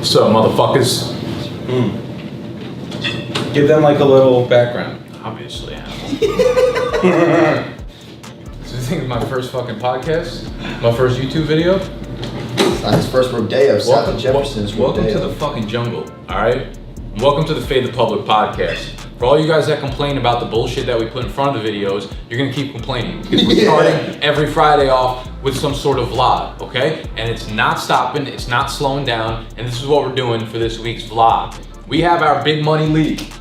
What's up, motherfuckers? Give them like a little background. Obviously, I So you think it's my first fucking podcast? My first YouTube video? It's not his first rodeo. South of Jefferson's rodeo. Welcome to the fucking jungle, alright? Welcome to the Fade the Public podcast. For all you guys that complain about the bullshit that we put in front of the videos, you're gonna keep complaining. Because we're starting every Friday off with some sort of vlog, okay? And it's not stopping, it's not slowing down, and this is what we're doing for this week's vlog. We have our Big Money League,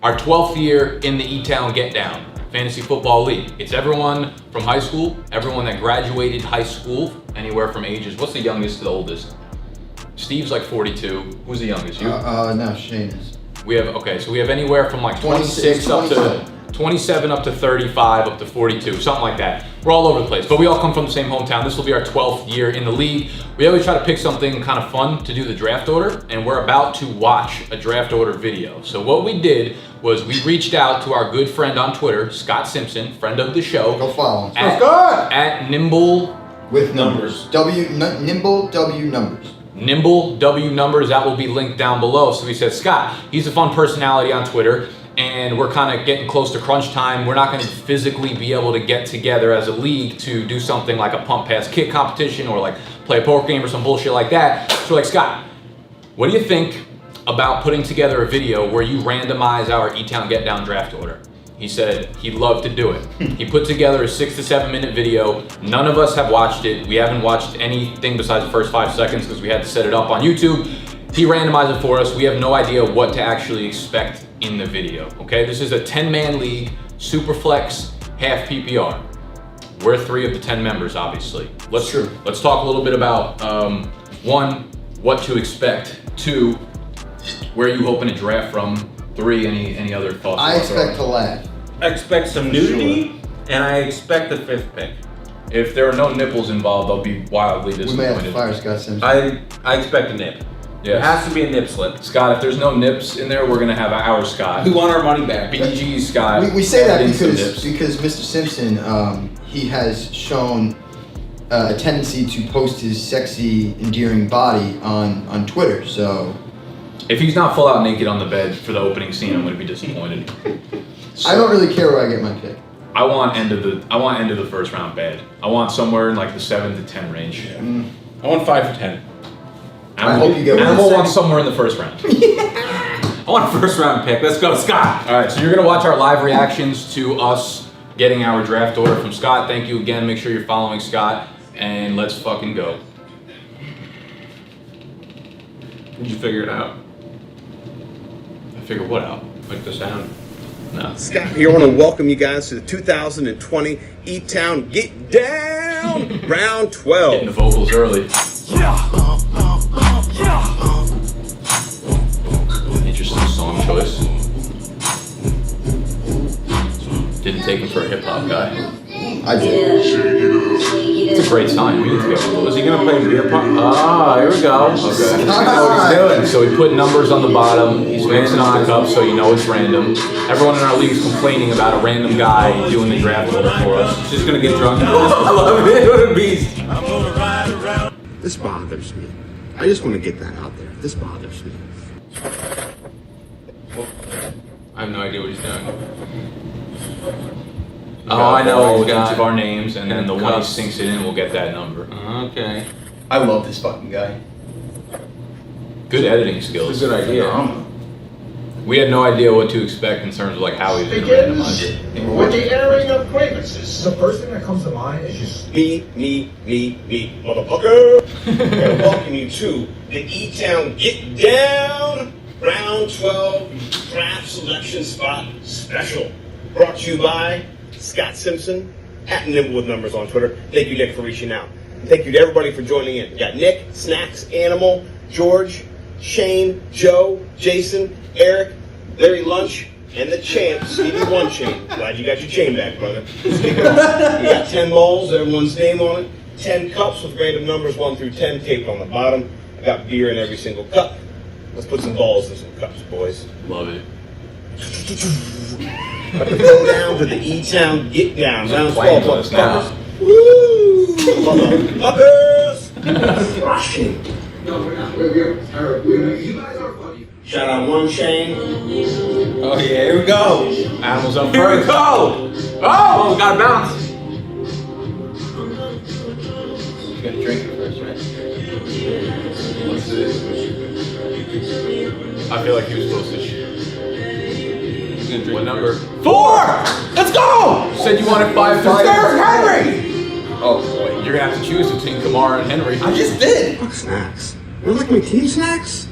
our 12th year in the E-Town Get Down Fantasy Football League. It's everyone from high school, everyone that graduated high school, anywhere from ages, what's the youngest to the oldest? Steve's like 42. Who's the youngest? You? No, Shane is. We have, okay, so we have anywhere from like 26 up to 27 up to 35 up to 42, something like that. We're all over the place, but we all come from the same hometown. This will be our 12th year in the league. We always try to pick something kind of fun to do the draft order, and we're about to watch a draft order video. So what we did was we reached out to our good friend on Twitter, Scott Simpson, friend of the show. Go follow him. At Nimble with numbers. Nimble W numbers. Nimble W numbers, that will be linked down below. So we said, Scott, he's a fun personality on Twitter, and we're kind of getting close to crunch time. We're not going to physically be able to get together as a league to do something like a pump pass kick competition or like play a poker game or some bullshit like that. So like, Scott, what do you think about putting together a video where you randomize our E-Town Get Down draft order? He said he'd love to do it. He put together a 6 to 7 minute video. None of us have watched it. We haven't watched anything besides the first 5 seconds because we had to set it up on YouTube. He randomized it for us. We have no idea what to actually expect in the video, okay? This is a 10-man league, super flex, half PPR. We're 3 of the 10 members, obviously. Let's talk a little bit about, 1, what to expect. 2, where are you hoping to draft from? 3, any other thoughts? I expect to laugh. I expect some nudity, and I expect the 5th pick. If there are no nipples involved, I'll be wildly disappointed. We may have to fire Scott Simpson. I expect a nip. Yes. It has to be a nip slip. Scott, if there's no nips in there, we're gonna have our Scott. We want our money back. BG Scott. We say that because because Mr. Simpson, he has shown a tendency to post his sexy, endearing body on Twitter, so... If he's not full out naked on the bed for the opening scene, I'm going to be disappointed. So, I don't really care where I get my pick. I want end of the first round bad. I want somewhere in like the 7 to 10 range. Yeah. I want 5 to 10. I hope you get one. Animal wants somewhere in the first round. I want a first round pick. Let's go, Scott. All right, so you're going to watch our live reactions to us getting our draft order from Scott. Thank you again. Make sure you're following Scott, and let's fucking go. Did you figure it out? Figure what out? Like the sound? No. Scott here. I want to welcome you guys to the 2020 E-Town Get Down Round 12. Getting the vocals early. Interesting song choice. Didn't take him for a hip hop guy. I did. It's a great sign. We need to go. Was he gonna play beer pong? Ah, here we go. Okay. I know what he's doing. So we put numbers on the bottom. He's mixing up the cups so you know it's random. Everyone in our league is complaining about a random guy doing the draft order for us. He's just gonna get drunk. I love it. What a beast. This bothers me. I just want to get that out there. This bothers me. I have no idea what he's doing. Oh, I know. Each of our names, and then the one he sinks it in, we'll get that number. Okay. I love this fucking guy. Good editing skills. It's a good idea. We had no idea what to expect in terms of like how he was going to randomize it. With the airing of grievances, the first thing that comes to mind is just Me, motherfucker. I'm going to welcome you to the E-Town Get Down Round 12 Draft Selection Spot Special. Brought to you by Scott Simpson, at Nimble with Numbers on Twitter. Thank you, Nick, for reaching out. Thank you to everybody for joining in. We got Nick, Snacks, Animal, George, Shane, Joe, Jason, Eric, Larry Lunch, and the champ, Stevie One Chain. Glad you got your chain back, brother. We got 10 balls, everyone's name on it. 10 cups with random numbers 1 through 10 taped on the bottom. I got beer in every single cup. Let's put some balls in some cups, boys. Love it. About to go down to the E-Town Get Down. Round 12, Playing with us now. Woo! Motherfuckers! Rushing. No, we're not. We're you guys are funny. Shout out one Shane. Oh yeah, here we go. Animals up Here we first. go. Oh, we gotta bounce. You gotta drink it first, right? What's this? I feel like he was supposed to What number? 4! Let's go. You said you wanted 5 to Derrick Henry. Oh boy. You're gonna have to choose between Kamara and Henry. I just did. Fuck snacks. You like my team snacks?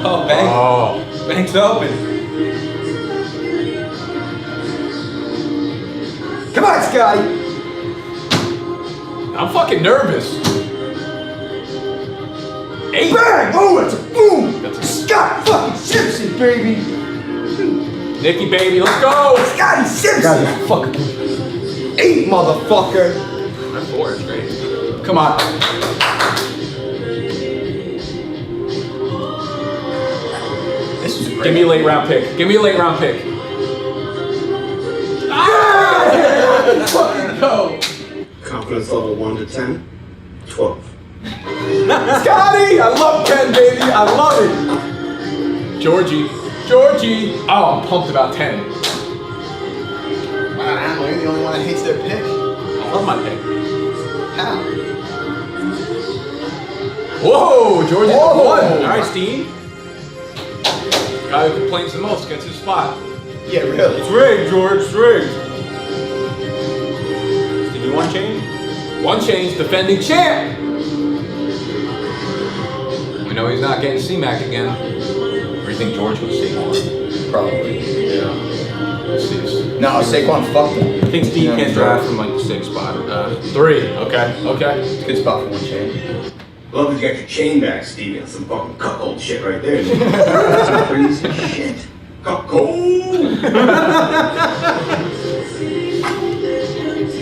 Oh, bank. Oh. Bank's open. Come on, Scotty. I'm fucking nervous. 8. Bang! Oh, that's a boom. That's a- Scott fucking Simpson, baby. Nicky baby, let's go! Scotty Simpson. Fuck. 8, motherfucker. That's 4, it's great. Come on. This is great. Give me a late round pick. Give me a late round pick. Let's fucking go. Confidence level 1 to 10? 12. Scotty, I love Ken, baby. I love it. Georgie. Georgie. Oh, I'm pumped about 10. Wow, I'm the only one that hates their pick. I love my pick. How? Whoa, Georgie's Whoa. the 1. All right, Steve. Guy who complains the most gets his spot. Yeah, really. It's rigged, George. It's rigged. Did you want change? 1 change, defending champ. We know he's not getting C-Mac again. Or you think George would stay on? Probably. Yeah. Let's see. No, Saquon fucked him. I think Steve can't draft from like the 6th spot. 3. Okay. Okay. It's a good spot for one chain. Love that you got your chain back, Steve. That's some fucking cuckold shit right there. That's some crazy shit. Cuckold!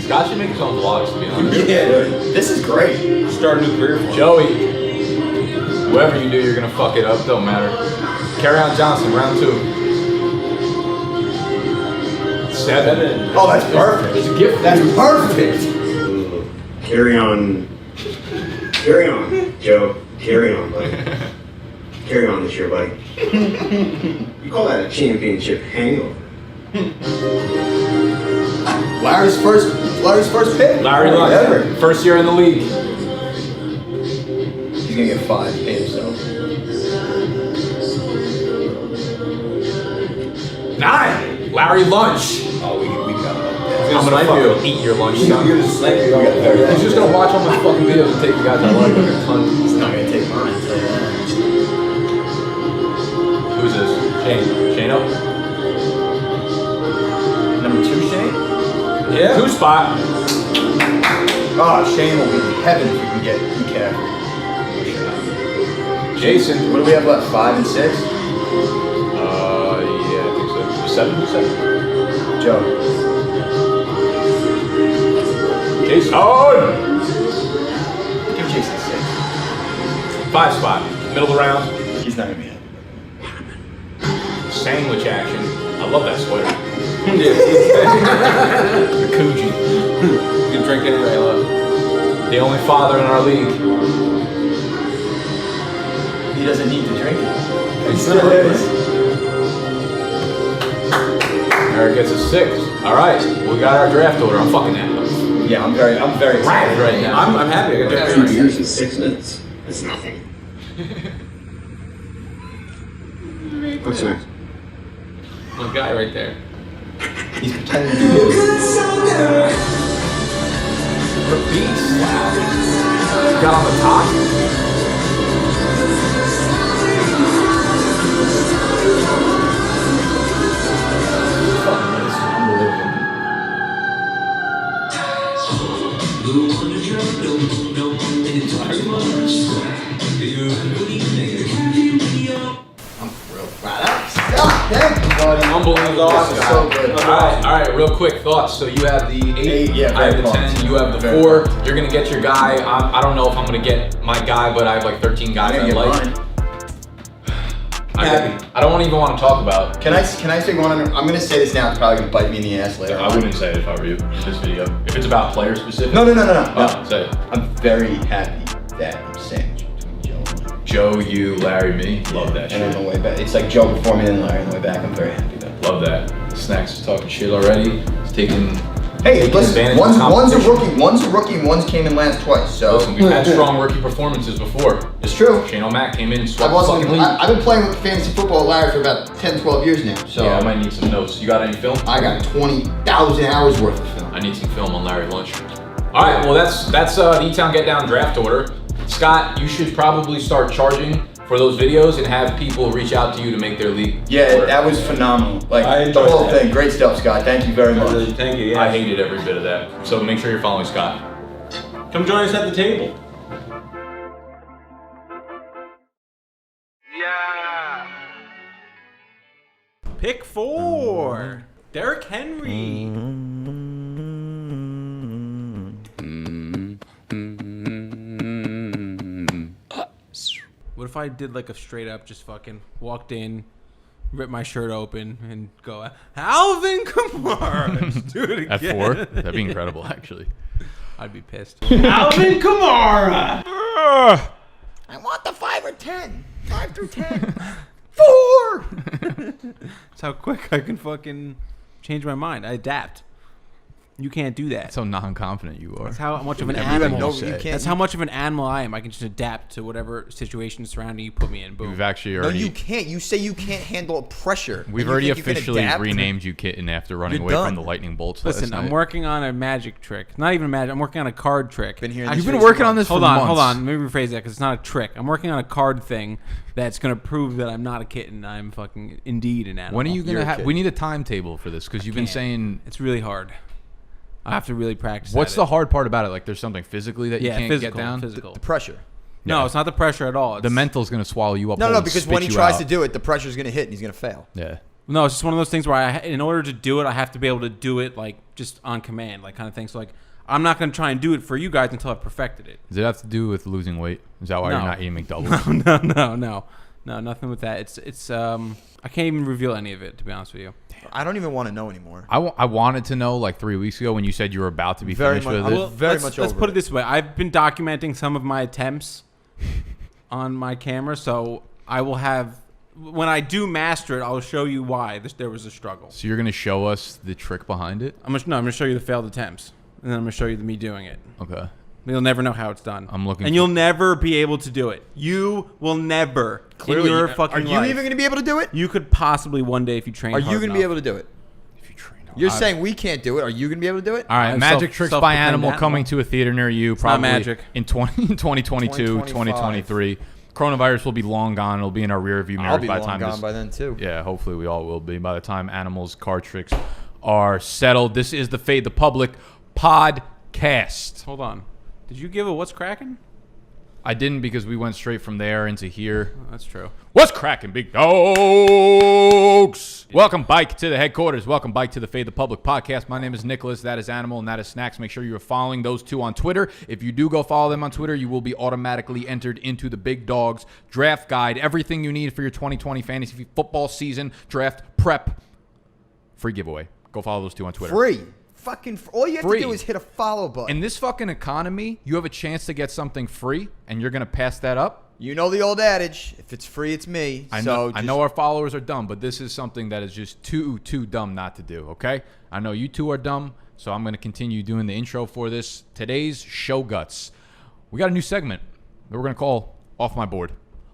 Scott should make his own vlogs, to be honest. Yeah, this is great. Start a new career for him. Joey. Whatever you do, you're gonna fuck it up. Don't matter. Carry on Johnson, round 2. 7. Oh, that's perfect. It's a gift. That's perfect. Carry on. Carry on, Joe. Carry on, buddy. Carry on this year, buddy. You call that a championship hangover? Larry's first pick. Larry Lund, Ever. first year in the league. He's gonna get 5. Pay himself. 9. Larry Lunch. Oh, we got that. I'm gonna fucking eat your lunch, son. You're just snipe you. He's just gonna watch all my fucking videos and take the guys I like like a ton. He's not gonna take mine. So. Who's this? Shane. Shane up? Number 2, Shane. Yeah. 2 spot. Oh, Shane will be in heaven if we can get McCaffrey. Jason. What do we have left? 5 and 6. Yeah, I think so. 7? Who's 7? Joe. Jason. Oh! Give Jason 6. 5 spot. Middle of the round. He's not gonna be happy. Sandwich action. I love that sweater. Yeah. The Coogee. You can drink anyway, I love. The only father in our league. He doesn't need to drink it. He It's still true. is. Eric gets a 6. All right, we got our draft order. I'm fucking happy. Yeah, I'm very excited right now. I'm happy. I got 2 years and 6 minutes. That's nothing. What's next? My guy right there. He's pretending to be good. The beast. Wow. Got on the top. Fucking, this is unbelievable. I'm real proud of Scott. Thank you, buddy. Unbelievable. This is so good. All right, real quick thoughts. So you have the 8, Yeah, I have very the pumped. 10, you have the Very 4. You're gonna get your guy. I don't know if I'm gonna get my guy, but I have like 13 guys I I'm gonna like. get mine. I don't even want to talk about. Can I say one? I'm gonna say this now. It's probably gonna bite me in the ass later. I wouldn't say it if I were you. This video. If it's about player specific. No. Say it. I'm very happy that I'm sandwiched between Joe and you. Joe, you, Larry, me. Love that And on shit. the way back, it's like Joe before me and Larry on the way back. I'm very happy though. Love that. Snacks is talking shit already. He's taking. Hey, listen, advantage one's of a competition. rookie, and one's came in last twice. So Listen, we've had strong rookie performances before. it's true. Shane O'Mac came in and swept I've the fucking league. I've been playing with fantasy football with Larry for about 10, 12 years now. So Yeah, I might need some notes. You got any film? I got 20,000 hours worth of film. I need some film on Larry Lunch. All right, well that's the E-Town Get Down draft order. Scott, you should probably start charging for those videos and have people reach out to you to make their league. Yeah, that was phenomenal. Like I the enjoyed whole that. thing. Great stuff, Scott. Thank you very much. Really, thank you. Yeah. I hated every bit of that. So make sure you're following Scott. Come join us at the table. Pick 4. Derrick Henry. What if I did like a straight up, just fucking walked in, ripped my shirt open, and go, Alvin Kamara? Just do it again. At 4? That'd be incredible, actually. I'd be pissed. Alvin Kamara. I want the 5 or 10. 5 through 10. 4. That's how quick I can fucking change my mind. I adapt. You can't do that. So non-confident you are. That's how much of an Everything animal. you say. That's how much of an animal I am. I can just adapt to whatever situation surrounding you put me in. Boom. We've actually No, already. you can't. You say you can't handle pressure. We've And you already think you can officially adapt? renamed you Kitten after running You're away done. from the lightning bolts Listen, last I'm night. working on a magic trick. Not even a magic. I'm working on a card trick. Been here. You've been working on this Hold for on, months. hold on. Let me rephrase that because it's not a trick. I'm working on a card thing that's going to prove that I'm not a kitten. I'm fucking indeed an animal. When are you You're gonna a have? kid. We need a timetable for this because you've been Can't. saying. It's really hard. I have to really practice. What's at the it. hard part about it? Like, there's something physically that you Yeah, can't physical, get down. physical. The pressure. No, Yeah. it's not the pressure at all. It's, The mental's gonna swallow you up. No, whole no, and because spit when he you tries out. to do it, the pressure's going to hit and he's going to fail. Yeah. No, it's just one of those things where in order to do it, I have to be able to do it like just on command, like kind of thing. So like, I'm not going to try and do it for you guys until I've perfected it. Does it have to do with losing weight? Is that why No. you're not eating McDoubles? No, nothing with that. It's I can't even reveal any of it, to be honest with you. I don't even want to know anymore. I wanted to know like 3 weeks ago when you said you were about to be Very finished much- with I it. will- very let's, much let's over put it. it this way. I've been documenting some of my attempts on my camera, so I will have when I do master it, I'll show you why there was a struggle. So you're gonna show us the trick behind it? I'm gonna show you the failed attempts, and then I'm gonna show you me doing it. Okay. You'll never know how it's done. I'm looking and for- you'll never be able to do it. You will never in your fucking Are you life. even going to be able to do it? You could possibly one day if you train. Are you hard going to be enough. able to do it? If you train You're saying we can't do it. Are you going to be able to do it? All right, I'm Magic Tricks by self-proclaimed Animal animal. coming to a theater near you not probably magic. in 2022, 2023. Coronavirus will be long gone. It'll be in our rear view mirror I'll be by the long time gone this, by then too. Yeah, hopefully we all will be by the time Animals card tricks are settled. This is the Fade the Public podcast. Hold on. Did you give a what's cracking? I didn't because we went straight from there into here. Oh, that's true. What's cracking, big dogs? Welcome, Bike, to the headquarters. Welcome, Bike, to the Fade the Public podcast. My name is Nicholas. That is Animal, and that is Snacks. Make sure you're following those two on Twitter. If you do go follow them on Twitter, you will be automatically entered into the Big Dogs draft guide. Everything you need for your 2020 fantasy football season draft prep. Free giveaway. Go follow those two on Twitter. Free. Fucking all you have Free. to do is hit a follow button. In this fucking economy, you have a chance to get something free, and you're going to pass that up? You know the old adage, if it's free, it's me. I So know our followers are dumb, but this is something that is just too dumb not to do, okay? I know you two are dumb, so I'm going to continue doing the intro for this. Today's Show Guts. We got a new segment that we're going to call Off My Board.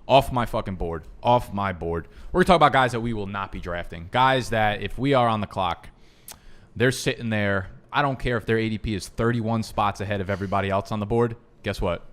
Off my fucking board. Off my board. We're going to talk about guys that we will not be drafting. Guys that if we are on the clock, they're sitting there. I don't care if their ADP is 31 spots ahead of everybody else on the board. Guess what?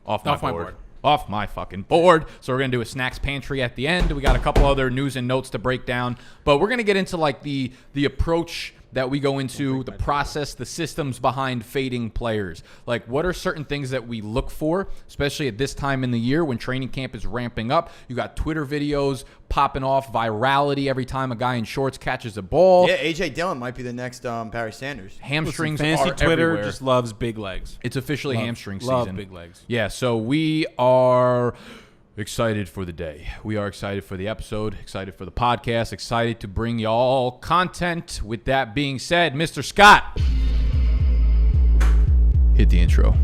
Off my board. Off my fucking board. So we're going to do a snacks pantry at the end. We got a couple other news and notes to break down. But we're going to get into like the approach that we go into, the process, the systems behind fading players. Like, what are certain things that we look for, especially at this time in the year when training camp is ramping up? You got Twitter videos popping off, virality every time a guy in shorts catches a ball. Yeah, AJ Dillon might be the next Barry Sanders. Hamstrings Fantasy are Twitter everywhere. just loves big legs. It's officially Love- hamstring love season. big legs. Yeah, so we are excited for the day. We are excited for the episode, excited for the podcast, excited to bring y'all content. With that being said, Mr. Scott, hit the intro.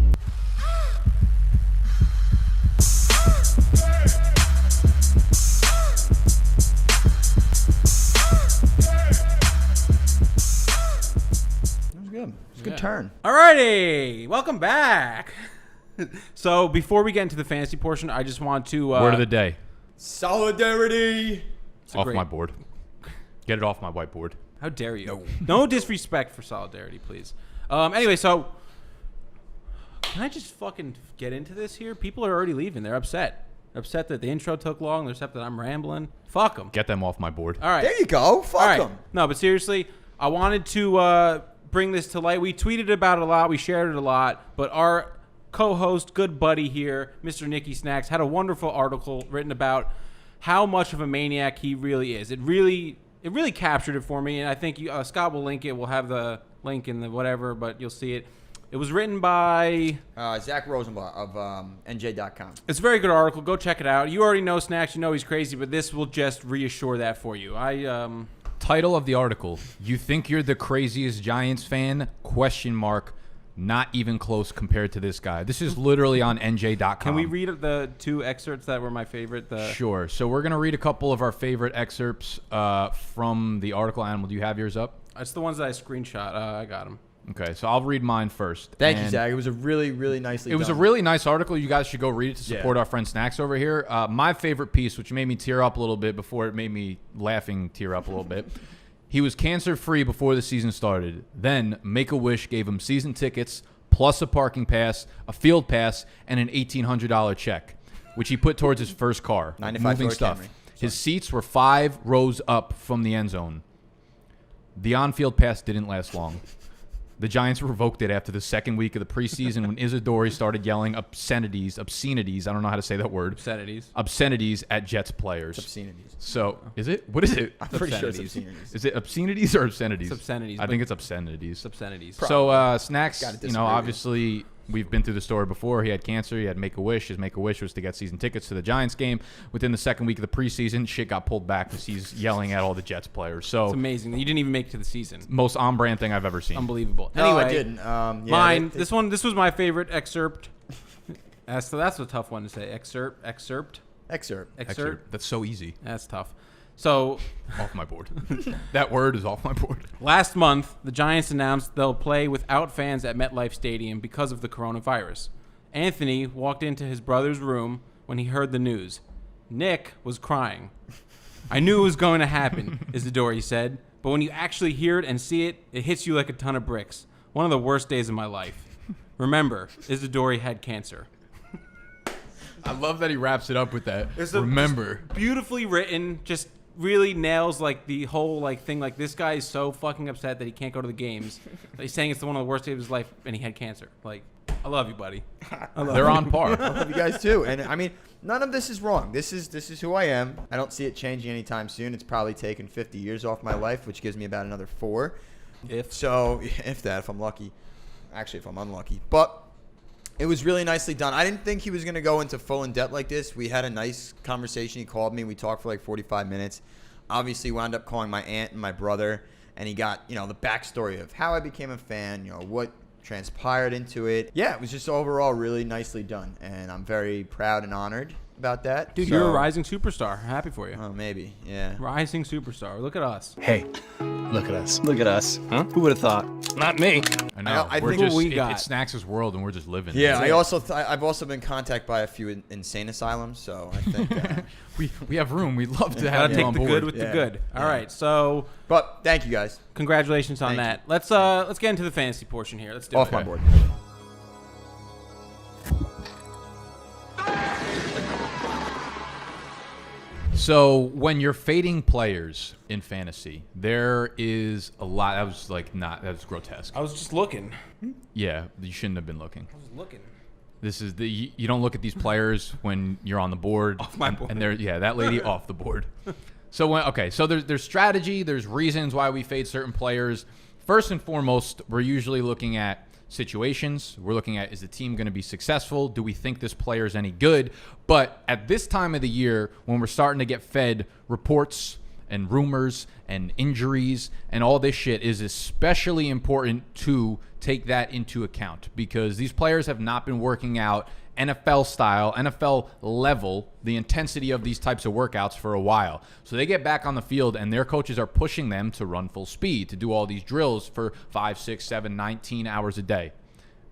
Good. It's a good turn. Alrighty, welcome back. So before we get into the fantasy portion, I just want to Word of the day. Solidarity. Off my board. Get it off my whiteboard. How dare you? No disrespect for solidarity, please. Anyway, so can I just fucking get into this here? People are already leaving. They're upset. They're upset that the intro took long. They're upset that I'm rambling. Fuck them. Get them off my board. All right. There you go. Fuck them. No, but seriously, I wanted to bring this to light. We tweeted about it a lot. We shared it a lot. But our co-host, good buddy here, Mr. Nicky Snacks, had a wonderful article written about how much of a maniac he really is. It really captured it for me, and I think Scott will link it. We'll have the link in the whatever, but you'll see it. It was written by Zach Rosenblatt of NJ.com. It's a very good article. Go check it out. You already know Snacks. You know he's crazy, but this will just reassure that for you. Title of the article: You think you're the craziest Giants fan? ? Not even close compared to this guy. This is literally on NJ.com. Can we read the two excerpts that were my favorite? Sure. So we're going to read a couple of our favorite excerpts from the article. Animal, do you have yours up? It's the ones that I screenshot. I got them. Okay, so I'll read mine first. Thank you, Zach. It was a really, really nicely It was a really nice article. You guys should go read it to support our friend Snacks over here. My favorite piece, which made me tear up a little bit before it made me laughing tear up a little bit. He was cancer-free before the season started. Then Make-A-Wish gave him season tickets, plus a parking pass, a field pass, and an $1,800 check, which he put towards his first car. 95 moving stuff. His seats were 5 rows up from the end zone. The on-field pass didn't last long. The Giants revoked it after the second week of the preseason when Isadori started yelling obscenities, I don't know how to say that word. Obscenities at Jets players. It's obscenities. So, is it? What is it? I'm pretty sure it's obscenities. Is it obscenities or obscenities? It's obscenities. I think it's obscenities. Obscenities. So, Snacks, Gotta you know, obviously we've been through the story before. He had cancer. He had Make-A-Wish. His Make-A-Wish was to get season tickets to the Giants game. Within the second week of the preseason, shit got pulled back because he's yelling at all the Jets players. So It's amazing. You didn't even make it to the season. most on-brand thing I've ever seen. Unbelievable. No, Anyway, I didn't. mine. This was my favorite excerpt. That's a tough one to say. Excerpt. That's so easy. That's tough. So, Off my board. That word is off my board. last month, the Giants announced they'll play without fans at MetLife Stadium because of the coronavirus. Anthony walked into his brother's room when he heard the news. Nick was crying. I knew it was going to happen, Isadori said, but when you actually hear it and see it, it hits you like a ton of bricks. One of the worst days of my life. Remember, Isadori had cancer. I love that he wraps it up with that. Remember. Beautifully written, just really nails like the whole like thing. Like, this guy is so fucking upset that he can't go to the games. He's saying it's one of the worst days of his life, and he had cancer. Like, I love you, buddy. They're on par. I love you guys too. And I mean, none of this is wrong. This is who I am. I don't see it changing anytime soon. It's probably taken 50 years off my life, which gives me about another 4. If I'm lucky. Actually, if I'm unlucky. But it was really nicely done. I didn't think he was going to go into full in depth like this. We had a nice conversation. He called me. We talked for like 45 minutes. Obviously, wound up calling my aunt and my brother. And he got, the backstory of how I became a fan, what transpired into it. Yeah, it was just overall really nicely done. And I'm very proud and honored about that. Dude, you're a rising superstar. Happy for you. Oh, maybe. Yeah. Rising superstar. Look at us. Hey, look at us. Look at us. Huh? Who would have thought? Not me. I know. I we're think just, we got. It's Snacks' world, and we're just living. Yeah, That's it. I've also been contacted by a few insane asylums, so I think. we have room. We'd love to Gotta have you take on the board. good with the good. All right, so But thank you guys. congratulations on Thank that. Let's get into the fantasy portion here. Let's do Off it. my board. So when you're fading players in fantasy, there is a lot. That was grotesque. I was just looking. Yeah, you shouldn't have been looking. I was looking. This is you don't look at these players when you're on the board. Off my board. And that lady off the board. So there's strategy, there's reasons why we fade certain players. First and foremost, we're usually looking at situations. We're looking at, is the team going to be successful? Do we think this player is any good? But at this time of the year, when we're starting to get fed reports and rumors and injuries and all this shit, is especially important to take that into account, because these players have not been working out NFL style, NFL level, the intensity of these types of workouts for a while. So they get back on the field and their coaches are pushing them to run full speed, to do all these drills for 5, 6, 7, 19 hours a day.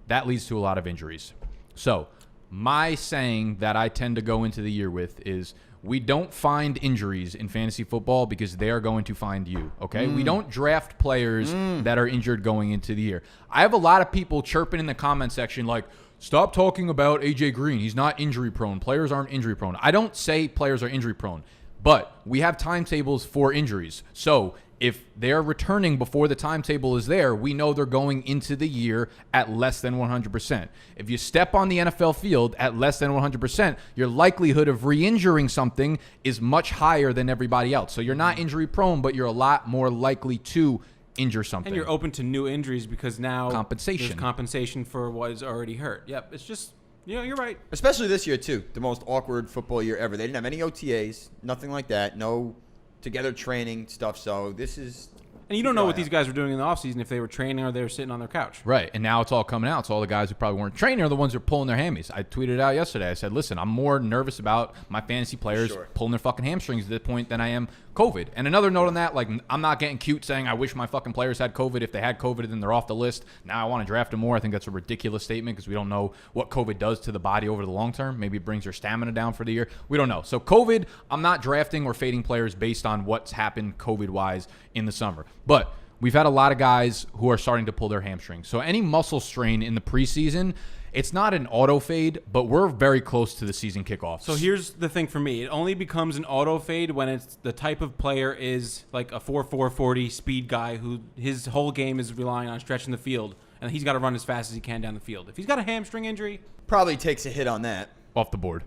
That leads to a lot of injuries. So my saying that I tend to go into the year with is, we don't find injuries in fantasy football because they are going to find you, okay? We don't draft players that are injured going into the year. I have a lot of people chirping in the comment section like, stop talking about AJ Green. He's not injury prone. Players aren't injury prone. I don't say players are injury prone, but we have timetables for injuries. So if they're returning before the timetable is there, we know they're going into the year at less than 100%. If you step on the NFL field at less than 100%, your likelihood of re-injuring something is much higher than everybody else. So you're not injury prone, but you're a lot more likely to injure something. And you're open to new injuries because now Compensation. there's compensation for what is already hurt. Yep, it's just, you're right. Especially this year, too. The most awkward football year ever. They didn't have any OTAs, nothing like that. No together training stuff. So this is... And you don't know what these guys were doing in the offseason, if they were training or they were sitting on their couch. Right, and now it's all coming out. It's all the guys who probably weren't training are the ones who are pulling their hammies. I tweeted out yesterday. I said, listen, I'm more nervous about my fantasy players pulling their fucking hamstrings at this point than I am COVID. And another note on that, like, I'm not getting cute saying I wish my fucking players had COVID. If they had COVID, then they're off the list. Now I want to draft them more. I think that's a ridiculous statement because we don't know what COVID does to the body over the long term. Maybe it brings your stamina down for the year. We don't know. So COVID, I'm not drafting or fading players based on what's happened COVID-wise in the summer. But we've had a lot of guys who are starting to pull their hamstrings. So any muscle strain in the preseason, it's not an auto fade, but we're very close to the season kickoff. So here's the thing for me. It only becomes an auto fade when it's the type of player is like a 4.40 speed guy who his whole game is relying on stretching the field, and he's got to run as fast as he can down the field. If he's got a hamstring injury, probably takes a hit on that. Off the board.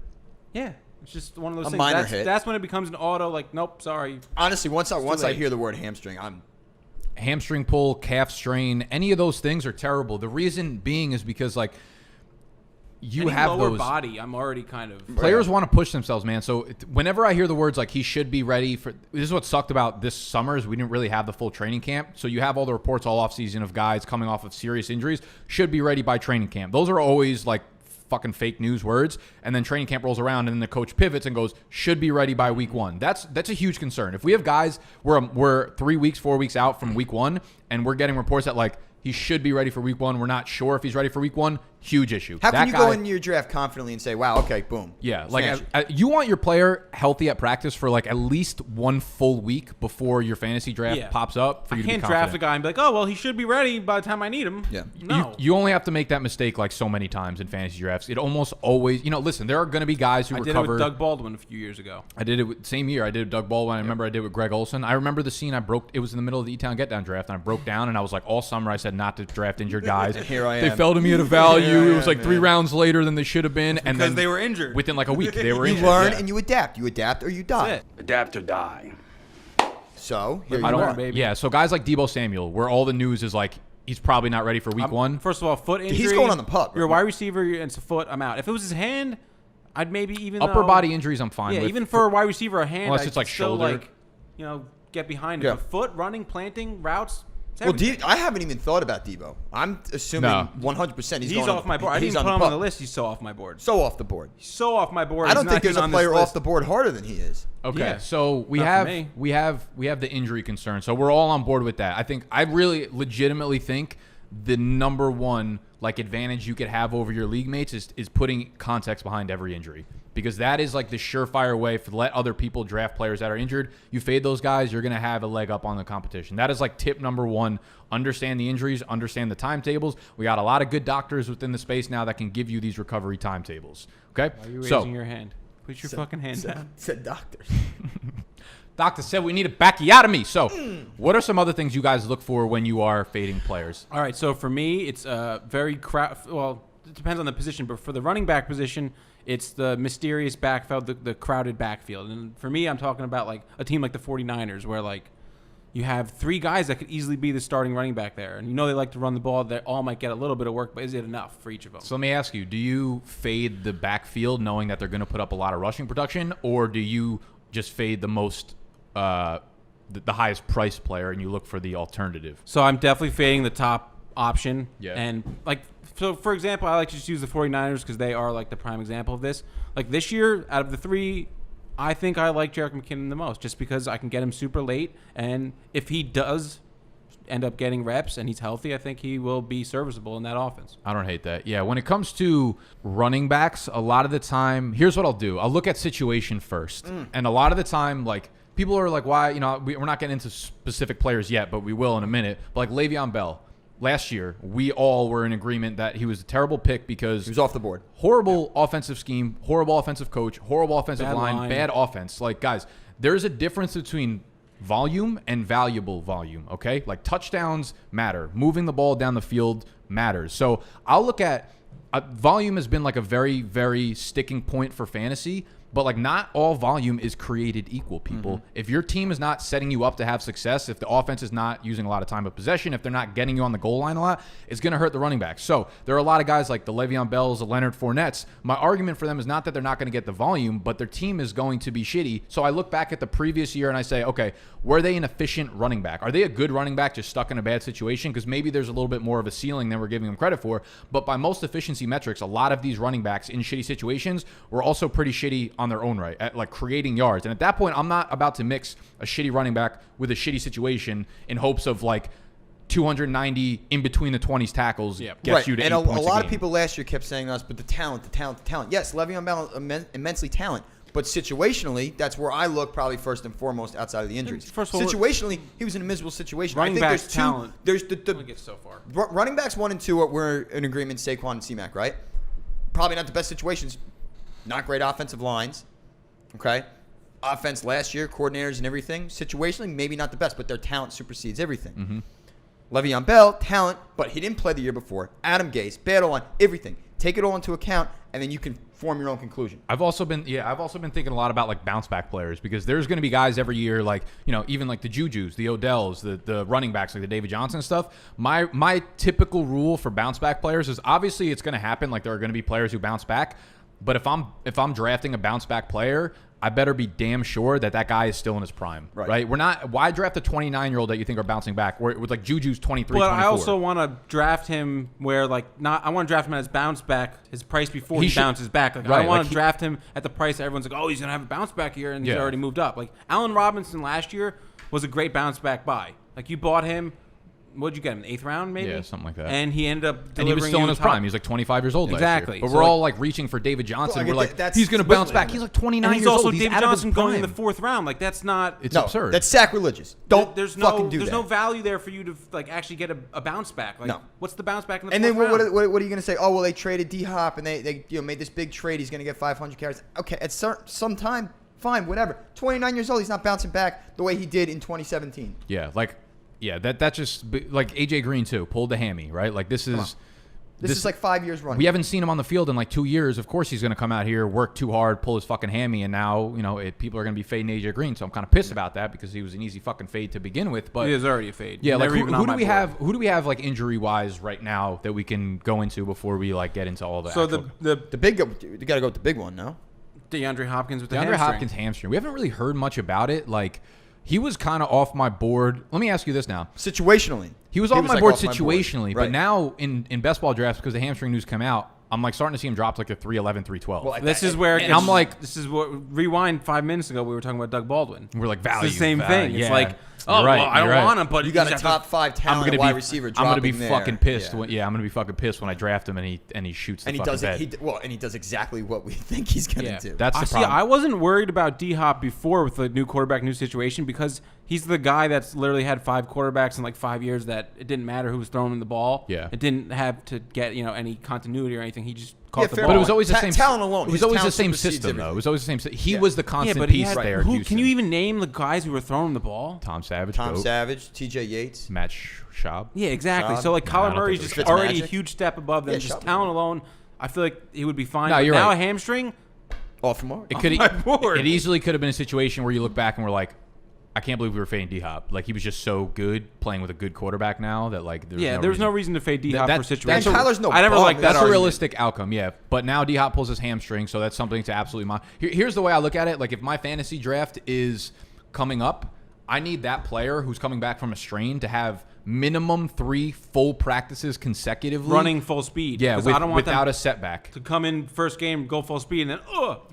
Yeah. It's just one of those A things. minor hit. That's when it becomes an auto, like, nope, sorry. Honestly, once I hear the word hamstring, I'm... Hamstring pull, calf strain, any of those things are terrible. The reason being is because, like, you Any have lower those body, I'm already kind of... players want to push themselves, man. So whenever I hear the words like he should be ready for, this is what sucked about this summer is we didn't really have the full training camp. So you have all the reports all off season of guys coming off of serious injuries should be ready by training camp. Those are always like fucking fake news words, and then training camp rolls around and then the coach pivots and goes, should be ready by week 1. That's a huge concern. If we have guys we're 3 weeks, 4 weeks out from week 1 and we're getting reports that like he should be ready for week 1, we're not sure if he's ready for week 1, huge issue. How can you go into your draft confidently and say, wow, okay, boom. Yeah, like you want your player healthy at practice for like at least 1 full week before your fantasy draft pops up. For you I can't to be draft confident. a guy and be like, oh, well, he should be ready by the time I need him. Yeah. No. You only have to make that mistake like so many times in fantasy drafts. It almost always, listen, there are going to be guys who I recover. did it with Doug Baldwin a few years ago. I did it same year. I did it with Doug Baldwin. I remember I did it with Greg Olson. I remember the scene. It was in the middle of the E-Town Get Down draft, and I broke down, and I was like, all summer I said not to draft injured guys. Here I am. They fell to me at a value. It was like 3 rounds later than they should have been, and Because then they were injured. within like a week. They were You injured. learn Yeah. and you adapt. You adapt or you die. That's it. Adapt or die. So here I you don't- are. baby. Yeah, so guys like Deebo Samuel, where all the news is like he's probably not ready for week 1. First of all, foot injury. He's going on the pup. You're a wide receiver and it's a foot, I'm out. If it was his hand, I'd maybe even Upper though- body injuries, I'm fine Yeah, with. even for a wide receiver, a hand, Unless I'd it's like still shoulder. get behind it. Yeah. But foot, running, planting, routes. it's Well, everything. I haven't even thought about Debo. I'm assuming No. 100% he's going off my board. I didn't he's even put on him the on the pup. list. He's so off my board. So off the board. So off my board. I don't He's think not there's a even on this player off list. the board harder than he is. Okay, Yeah. so we Not for have me. we have the injury concern. So we're all on board with that. I really legitimately think the number one like advantage you could have over your league mates is putting context behind every injury. Because that is like the surefire way to let other people draft players that are injured. You fade those guys, you're going to have a leg up on the competition. That is like tip number 1. Understand the injuries, understand the timetables. We got a lot of good doctors within the space now that can give you these recovery timetables. Okay? Why are you raising your hand? Put your fucking hand down. Said doctors. Doctor said we need a backiotomy. So what are some other things you guys look for when you are fading players? All right, so for me, it's very well, it depends on the position, but for the running back position, it's the mysterious backfield, the crowded backfield. And for me, I'm talking about like a team like the 49ers where like you have 3 guys that could easily be the starting running back there. And they like to run the ball. They all might get a little bit of work, but is it enough for each of them? So let me ask you, do you fade the backfield knowing that they're going to put up a lot of rushing production, or do you just fade the most the highest priced player and you look for the alternative? So I'm definitely fading the top option. Yeah. And, so for example, I like to just use the 49ers because they are, the prime example of this. This year, out of the 3, I think I like Jerick McKinnon the most just because I can get him super late. And if he does end up getting reps and he's healthy, I think he will be serviceable in that offense. I don't hate that. Yeah, when it comes to running backs, a lot of the time, here's what I'll do. I'll look at situation first. And a lot of the time, people are like, why, we're not getting into specific players yet, but we will in a minute. But Le'Veon Bell. Last year, we all were in agreement that he was a terrible pick because He was off the board. Horrible offensive scheme, horrible offensive coach, horrible offensive line, bad offense. Guys, there's a difference between volume and valuable volume, okay? Touchdowns matter. Moving the ball down the field matters. So I'll look at volume has been a very, very sticking point for fantasy. But not all volume is created equal, people. Mm-hmm. If your team is not setting you up to have success, if the offense is not using a lot of time of possession, if they're not getting you on the goal line a lot, it's going to hurt the running back. So there are a lot of guys like the Le'Veon Bells, the Leonard Fournettes. My argument for them is not that they're not going to get the volume, but their team is going to be shitty. So I look back at the previous year and I say, okay, were they an efficient running back? Are they a good running back just stuck in a bad situation? Because maybe there's a little bit more of a ceiling than we're giving them credit for. But by most efficiency metrics, a lot of these running backs in shitty situations were also pretty shitty on their own right, at creating yards. And at that point, I'm not about to mix a shitty running back with a shitty situation in hopes of 290 in between the 20s tackles gets you to 8 points a game. And a lot of people last year kept saying to us, but the talent. Yes, Le'Veon Bell immensely talent. But situationally, that's where I look probably first and foremost outside of the injuries. First of all, situationally, he was in a miserable situation. Running backs talent. There's only gets so far. Running backs 1 and 2 we're in agreement. Saquon and C-Mac, right? Probably not the best situations. Not great offensive lines. Okay, offense last year, coordinators and everything. Situationally, maybe not the best, but their talent supersedes everything. Mm-hmm. Le'Veon Bell, talent, but he didn't play the year before. Adam Gase, bad O-line, everything. Take it all into account, and then you can form your own conclusion. I've also been thinking a lot about bounce back players because there's going to be guys every year even the Jujus, the Odells, the running backs like the David Johnson stuff. My typical rule for bounce back players is obviously it's going to happen. There are going to be players who bounce back. But if I'm drafting a bounce back player, I better be damn sure that guy is still in his prime, right? We're not. Why draft a 29-year-old that you think are bouncing back? With Juju's 23, but 24. I also want to draft him where I want to draft him as bounce back, his price before he bounces back. I don't want to draft him at the price that everyone's oh, he's gonna have a bounce back here, and he's already moved up. Allen Robinson last year was a great bounce back buy. You bought him. What'd you get him? 8th round, maybe? Yeah, something like that. And he ended up delivering. And he was still in his prime. He was 25 years old exactly. last year. But we're all reaching for David Johnson. We're he's going to bounce back. He's 29 years old. He's also David Johnson going in the 4th round. That's not. It's absurd. That's sacrilegious. Don't there's fucking do that. There's no value there for you to actually get a bounce back. No. What's the bounce back in the 4th round? And then round? what are you going to say? Oh, well, they traded D-Hop and they made this big trade. He's going to get 500 carries. Okay, at some time, fine, whatever. 29 years old. He's not bouncing back the way he did in 2017. Yeah, yeah, that just AJ Green too pulled the hammy, right? This is 5 years running. We haven't seen him on the field in 2 years. Of course, he's going to come out here, work too hard, pull his fucking hammy, and now people are going to be fading AJ Green. So I'm kind of pissed about that because he was an easy fucking fade to begin with. But he is already a fade. Yeah, who do we have? Who do we have injury wise right now that we can go into before we get into all that? So the big you got to go with the big one, no? DeAndre Hopkins with the hamstring. DeAndre Hopkins hamstring. We haven't really heard much about it. He was kind of off my board. Let me ask you this now. Situationally. He was off my board situationally, but now in best ball drafts, because the hamstring news come out, I'm starting to see him drop to 311, 312. Well, this is where this is what rewind 5 minutes ago we were talking about Doug Baldwin. We're value. It's the same thing. Yeah. It's I don't want him, but you got a top 5 talent wide receiver. I'm gonna be fucking pissed. I'm gonna be fucking pissed when I draft him and he shoots the fucking bed. And he does exactly what we think he's gonna do. That's the problem. I wasn't worried about D-Hop before with the new quarterback, new situation because he's the guy that's literally had 5 quarterbacks in 5 years that it didn't matter who was throwing him the ball. Yeah, it didn't have to get any continuity or anything. He just caught the ball. But it was always the same talent alone. It was always the same system though. It was always the same. He was the constant piece there. Can you even name the guys who were throwing the ball? Tom Savage, T.J. Yates, Matt Schaub. Yeah, exactly. Schaub. So Kyler Murray's just already a huge step above them. Just talent alone, I feel like he would be fine. No, you're now right. A hamstring. Off from Mark. It easily could have been a situation where you look back and we're I can't believe we were fading D-Hop. Like, he was just so good playing with a good quarterback now that, like, there's no reason to fade D-Hop for situations. And Tyler's no I never bum. liked that That's a argument. realistic outcome, yeah. But now D-Hop pulls his hamstring, so that's something to absolutely mind. Here's the way I look at it. Like, if my fantasy draft is coming up, I need that player who's coming back from a strain to have minimum 3 full practices consecutively. Running full speed. Yeah, 'Cause I don't want without them a setback. to come in first game, go full speed, and then,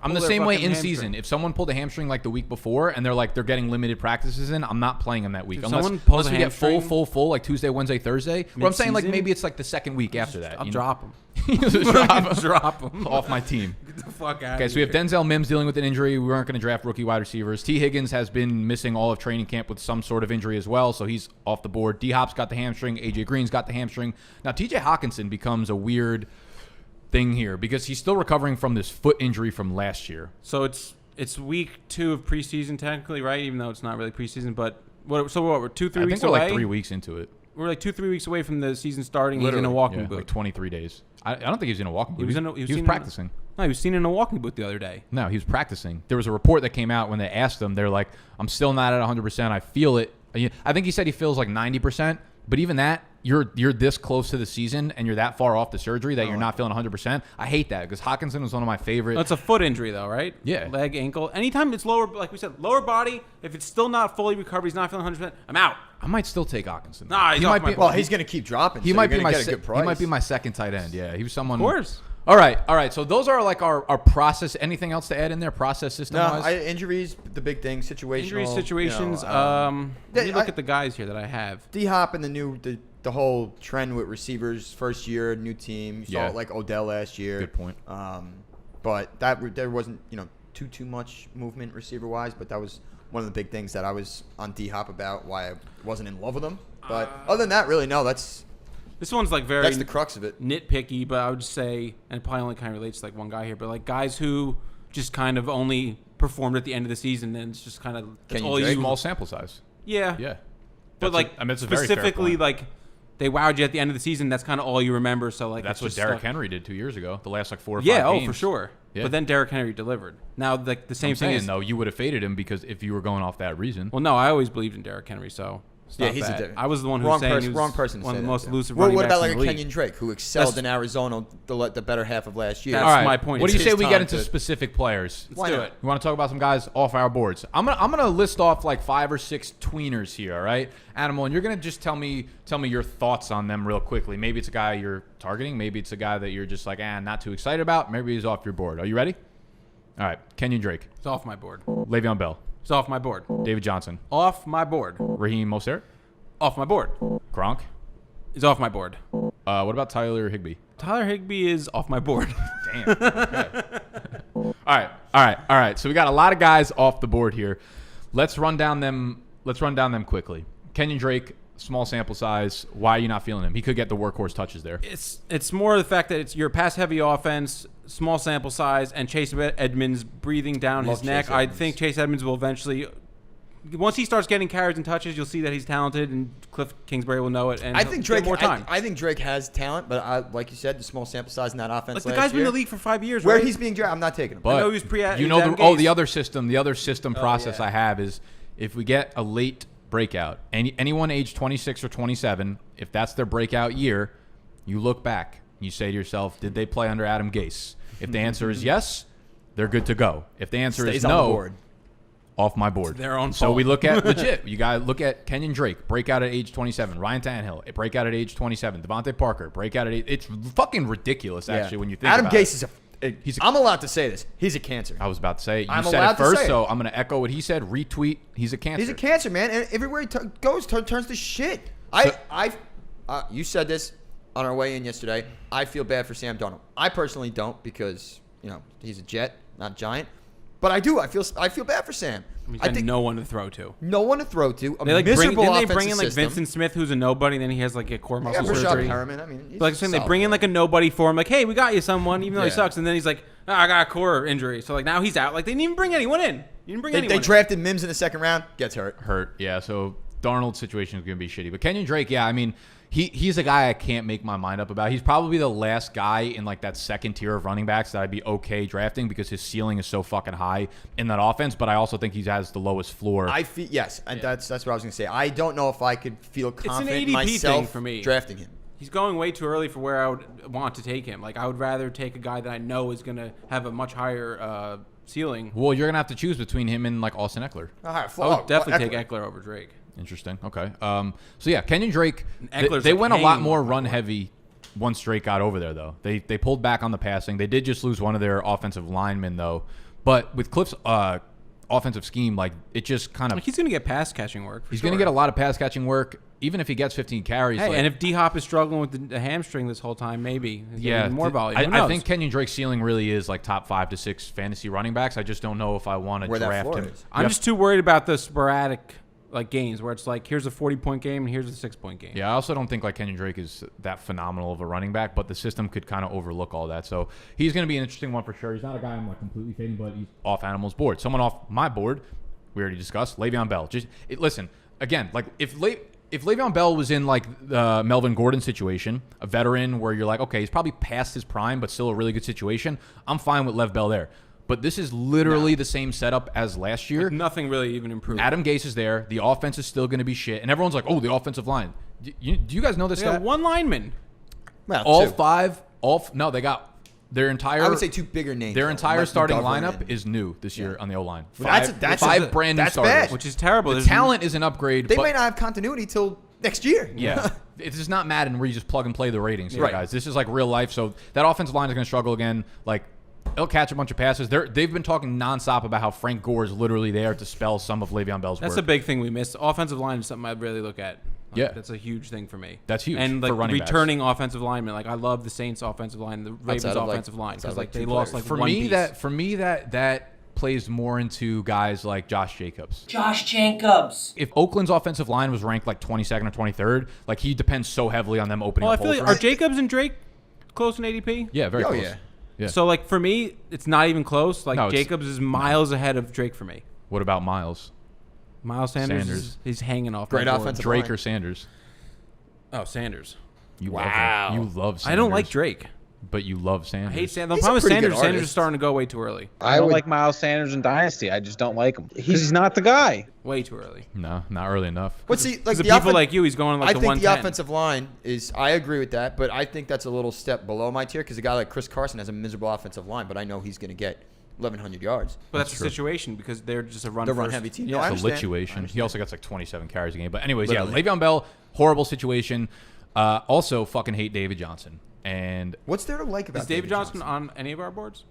I'm the same way in season. If someone pulled a hamstring like the week before and they're getting limited practices in, I'm not playing them that week. If someone pulls unless a we get full, hamstring like Tuesday, Wednesday, Thursday. But I'm saying, like, mid-season, maybe it's like the second week after that. I'll you know? drop him. Drop him off my team. Get the fuck out. Okay, so we have Denzel Mims dealing with an injury. We weren't going to draft rookie wide receivers. T. Higgins has been missing all of training camp with some sort of injury as well, so he's off the board. D-Hop's got the hamstring. A.J. Green's got the hamstring. Now, T.J. Hawkinson becomes a weird thing here because he's still recovering from this foot injury from last year. So it's week 2 of preseason technically, right? Even though it's not really preseason, but we're 2-3 I weeks think we're away. like 3 weeks into it. We're like 2-3 weeks away from the season starting. Literally. He's in a walking Yeah, booth. like 23 days. I don't think he was in a walking booth. He was He was practicing. No, he was seen in a walking booth the other day. No, he was practicing. There was a report that came out when they asked him. They're like, I'm still not at 100%. I feel it. I think he said he feels like 90%. But even that, you're this close to the season and you're that far off the surgery that you're not feeling 100%. I hate that because Hawkinson was one of my favorite. That's a foot injury, though, right? Yeah. Leg, ankle. Anytime it's lower, like we said, lower body, if it's still not fully recovered, he's not feeling 100%, I'm out. I might still take Hawkinson. Nah, he's he off might my be. board. Well, he's going to keep dropping. He so might you're be gonna my. get a good price. He might be my second tight end. Yeah, he was someone. Of course. All right. So those are like our process. Anything else to add in there? Process system No, wise. injuries, the big thing. Situational. Injury situations. You know, Let me look at the guys here that I have. D-Hop and the whole trend with receivers, first year, new team. You saw Yeah. it like Odell last year. Good point. But there wasn't too much movement receiver wise. But that was one of the big things that I was on D-Hop about. Why I wasn't in love with him. But other than that, really, no. That's This one's like very the crux of it. nitpicky, but I would say, and it probably only kind of relates to like one guy here, but like guys who just kind of only performed at the end of the season, and it's just kind of that's Kenyon all Drake? you. Small sample size. Yeah. Yeah. But like it's a very fair specifically, point. like they wowed you at the end of the season. That's kind of all you remember. So like That's it's what just Derrick stuck. Henry did 2 years ago. The last like 4 or 5 Yeah. games. Oh, for sure. Yeah. But then Derrick Henry delivered. Now like the same I'm thing saying is though, you would have faded him because if you were going off that reason. well, no, I always believed in Derrick Henry, so. It's not He's bad. a different. I was the one who wrong was saying he was wrong person to one say of the that, most yeah. elusive What running about backs like in a the league. Kenyon Drake who excelled That's- in Arizona the better half of last year? That's All right. my point. What do you It's say his we time get into to- specific players? Why do not? it. You want to talk about some guys off our boards? I'm gonna list off like 5 or 6 tweeners here. All right, Animal, and you're gonna just tell me your thoughts on them real quickly. Maybe it's a guy you're targeting. Maybe it's a guy that you're just like, not too excited about. Maybe he's off your board. Are you ready? All right, Kenyon Drake, It's off my board. Le'Veon Bell, It's off my board. David Johnson, Off my board. Raheem Mostert, Off my board. Gronk. Is off my board. What about Tyler Higbee? Tyler Higbee is off my board. Damn. Okay. All right. So we got a lot of guys off the board here. Let's run down them quickly. Kenyon Drake, small sample size. Why are you not feeling him? He could get the workhorse touches there. It's more the fact that it's your pass heavy offense, small sample size, and Chase Edmonds breathing down Love his neck. Chase I Edmonds. think Chase Edmonds will eventually. Once he starts getting carries and touches, you'll see that he's talented, and Cliff Kingsbury will know it. And I he'll think get Drake. more time. I think Drake has talent, but like you said, the small sample size in that offense. like the last guy's been in year, the league for 5 years, where right? he's being drafted, I'm not taking him. But know he was you Adam know Gase. the other system process yeah. I have is if we get a late breakout, anyone age 26 or 27, if that's their breakout year, you look back and you say to yourself, did they play under Adam Gase? If the answer is yes, they're good to go. If the answer Stays is on the no, board. off my board. It's their own So fault. we look at legit. You got to look at Kenyon Drake, breakout at age 27. Ryan Tannehill, breakout at age 27. Devontae Parker, breakout at age. It's fucking ridiculous, actually, when you think Adam about Gase it. is I'm allowed to say this. He's a cancer. I was about to say it. You I'm said allowed it to first, say it. so I'm going to echo what he said. Retweet. He's a cancer. He's a cancer, man, and everywhere he goes, turns to shit. You said this on our way in yesterday. I feel bad for Sam Darnold. I personally don't because he's a Jet, not a Giant. But I do. I feel bad for Sam. He's I got think no one to throw to. no one to throw to. A They like miserable didn't they offensive bring in like system. Vincent Smith, who's a nobody, and then he has like a core muscle Yeah, Rashad surgery. Perriman. I mean, he's Like I'm saying, they solid. bring in like a nobody for him. Like, hey, we got you, someone, even though he Yeah. sucks. And then he's like, I got a core injury. So like now he's out. Like they didn't even bring anyone in. You didn't bring anyone. They in. drafted Mims in the second round. Gets hurt. hurt. Yeah, so Darnold's situation is going to be shitty. But Kenyon Drake, yeah, I mean, He's a guy I can't make my mind up about. He's probably the last guy in like that second tier of running backs that I'd be okay drafting because his ceiling is so fucking high in that offense. But I also think he has the lowest floor. I feel yes, and that's what I was gonna say. I don't know if I could feel confident ADP myself thing for me. drafting him. He's going way too early for where I would want to take him. Like, I would rather take a guy that I know is going to have a much higher ceiling. Well, you're gonna have to choose between him and like Austin Eckler. I would definitely take Eckler over Drake. Interesting. Okay. So yeah, Kenyon Drake. Eckler's They like went a lot hanging more off the run board. heavy once Drake got over there, though. They pulled back on the passing. They did just lose one of their offensive linemen, though. But with Cliff's offensive scheme, like it just kind of Like, he's going to get pass catching work. he's going to get a lot of pass catching work, even if he gets 15 carries. Hey, like, and if D Hop is struggling with the hamstring this whole time, maybe he's yeah, getting more volume. Who I knows? think Kenyon Drake's ceiling really is like top 5 to 6 fantasy running backs. I just don't know if I want to Where that draft floor him. is. I'm just too worried about the sporadic like games where it's like here's a 40-point game and here's a 6-point game. Yeah, I also don't think like Kenyon Drake is that phenomenal of a running back, but the system could kind of overlook all that. So he's going to be an interesting one for sure. He's not a guy I'm like completely fading, but he's off Animal's board. Someone off my board, we already discussed, Le'Veon Bell. Listen, again, like if Le'Veon Bell was in like the Melvin Gordon situation, a veteran where you're like, okay, he's probably past his prime, but still a really good situation, I'm fine with Lev Bell there. But this is literally the same setup as last year. Like, nothing really even improved. Adam Gase is there. The offense is still going to be shit. And everyone's like, oh, the offensive line. Do you guys know this They got guy? one lineman. Well, All two. five. No, they got their entire. I would say two bigger names. Their though. entire Mike starting McGovern lineup and- is new this year on the O-line. That's five brand new that's starters. bad. Which is terrible. The There's talent is an upgrade. They but might not have continuity till next year. Yeah. It's just not Madden where you just plug and play the ratings here, Right. guys. This is like real life. So that offensive line is going to struggle again. Like, they'll catch a bunch of passes. They've been talking nonstop about how Frank Gore is literally there to spell some of Le'Veon Bell's That's work. a big thing we missed. Offensive line is something I'd really look at. Like, Yeah. that's a huge thing for me. That's huge And like for running backs. returning offensive linemen. Like I love the Saints offensive line, the Ravens Outside of, like- offensive line outside because of, like, they two lost players. like For one me, piece. that plays more into guys like Josh Jacobs. Josh Jacobs. If Oakland's offensive line was ranked like 22nd or 23rd, like he depends so heavily on them opening Well, I up feel holes like for are him. Jacobs and Drake close in ADP? Yeah, very Oh, close. yeah. Yeah. So like for me, it's not even close. Like No, it's- Jacobs is miles ahead of Drake for me. What about Miles? Miles Sanders, Sanders. he's hanging off. Great my board. offensive Drake line. or Sanders? Oh, Sanders. You Wow. love him. You love Sanders. I don't like Drake. But you love Sanders. I hate Sanders. The He's a problem with pretty good Sanders, Sanders is artist. starting to go way too early. I don't like Miles Sanders in Dynasty. I just don't like him. He's not the guy. Way too early. No, not early enough. But see, like Because the the people offen- like you, he's going like I the think 110. the offensive line is. I agree with that, but I think that's a little step below my tier because a guy like Chris Carson has a miserable offensive line, but I know he's going to get 1,100 yards. But that's the true. situation because they're just a run. They're first. run-heavy team. Yeah. No, I It's a understand. situation. He also gets like 27 carries a game. But anyways, Literally. yeah, Le'Veon Bell, horrible situation. Also, fucking hate David Johnson. And What's there to like about Is David Johnson on any of our boards?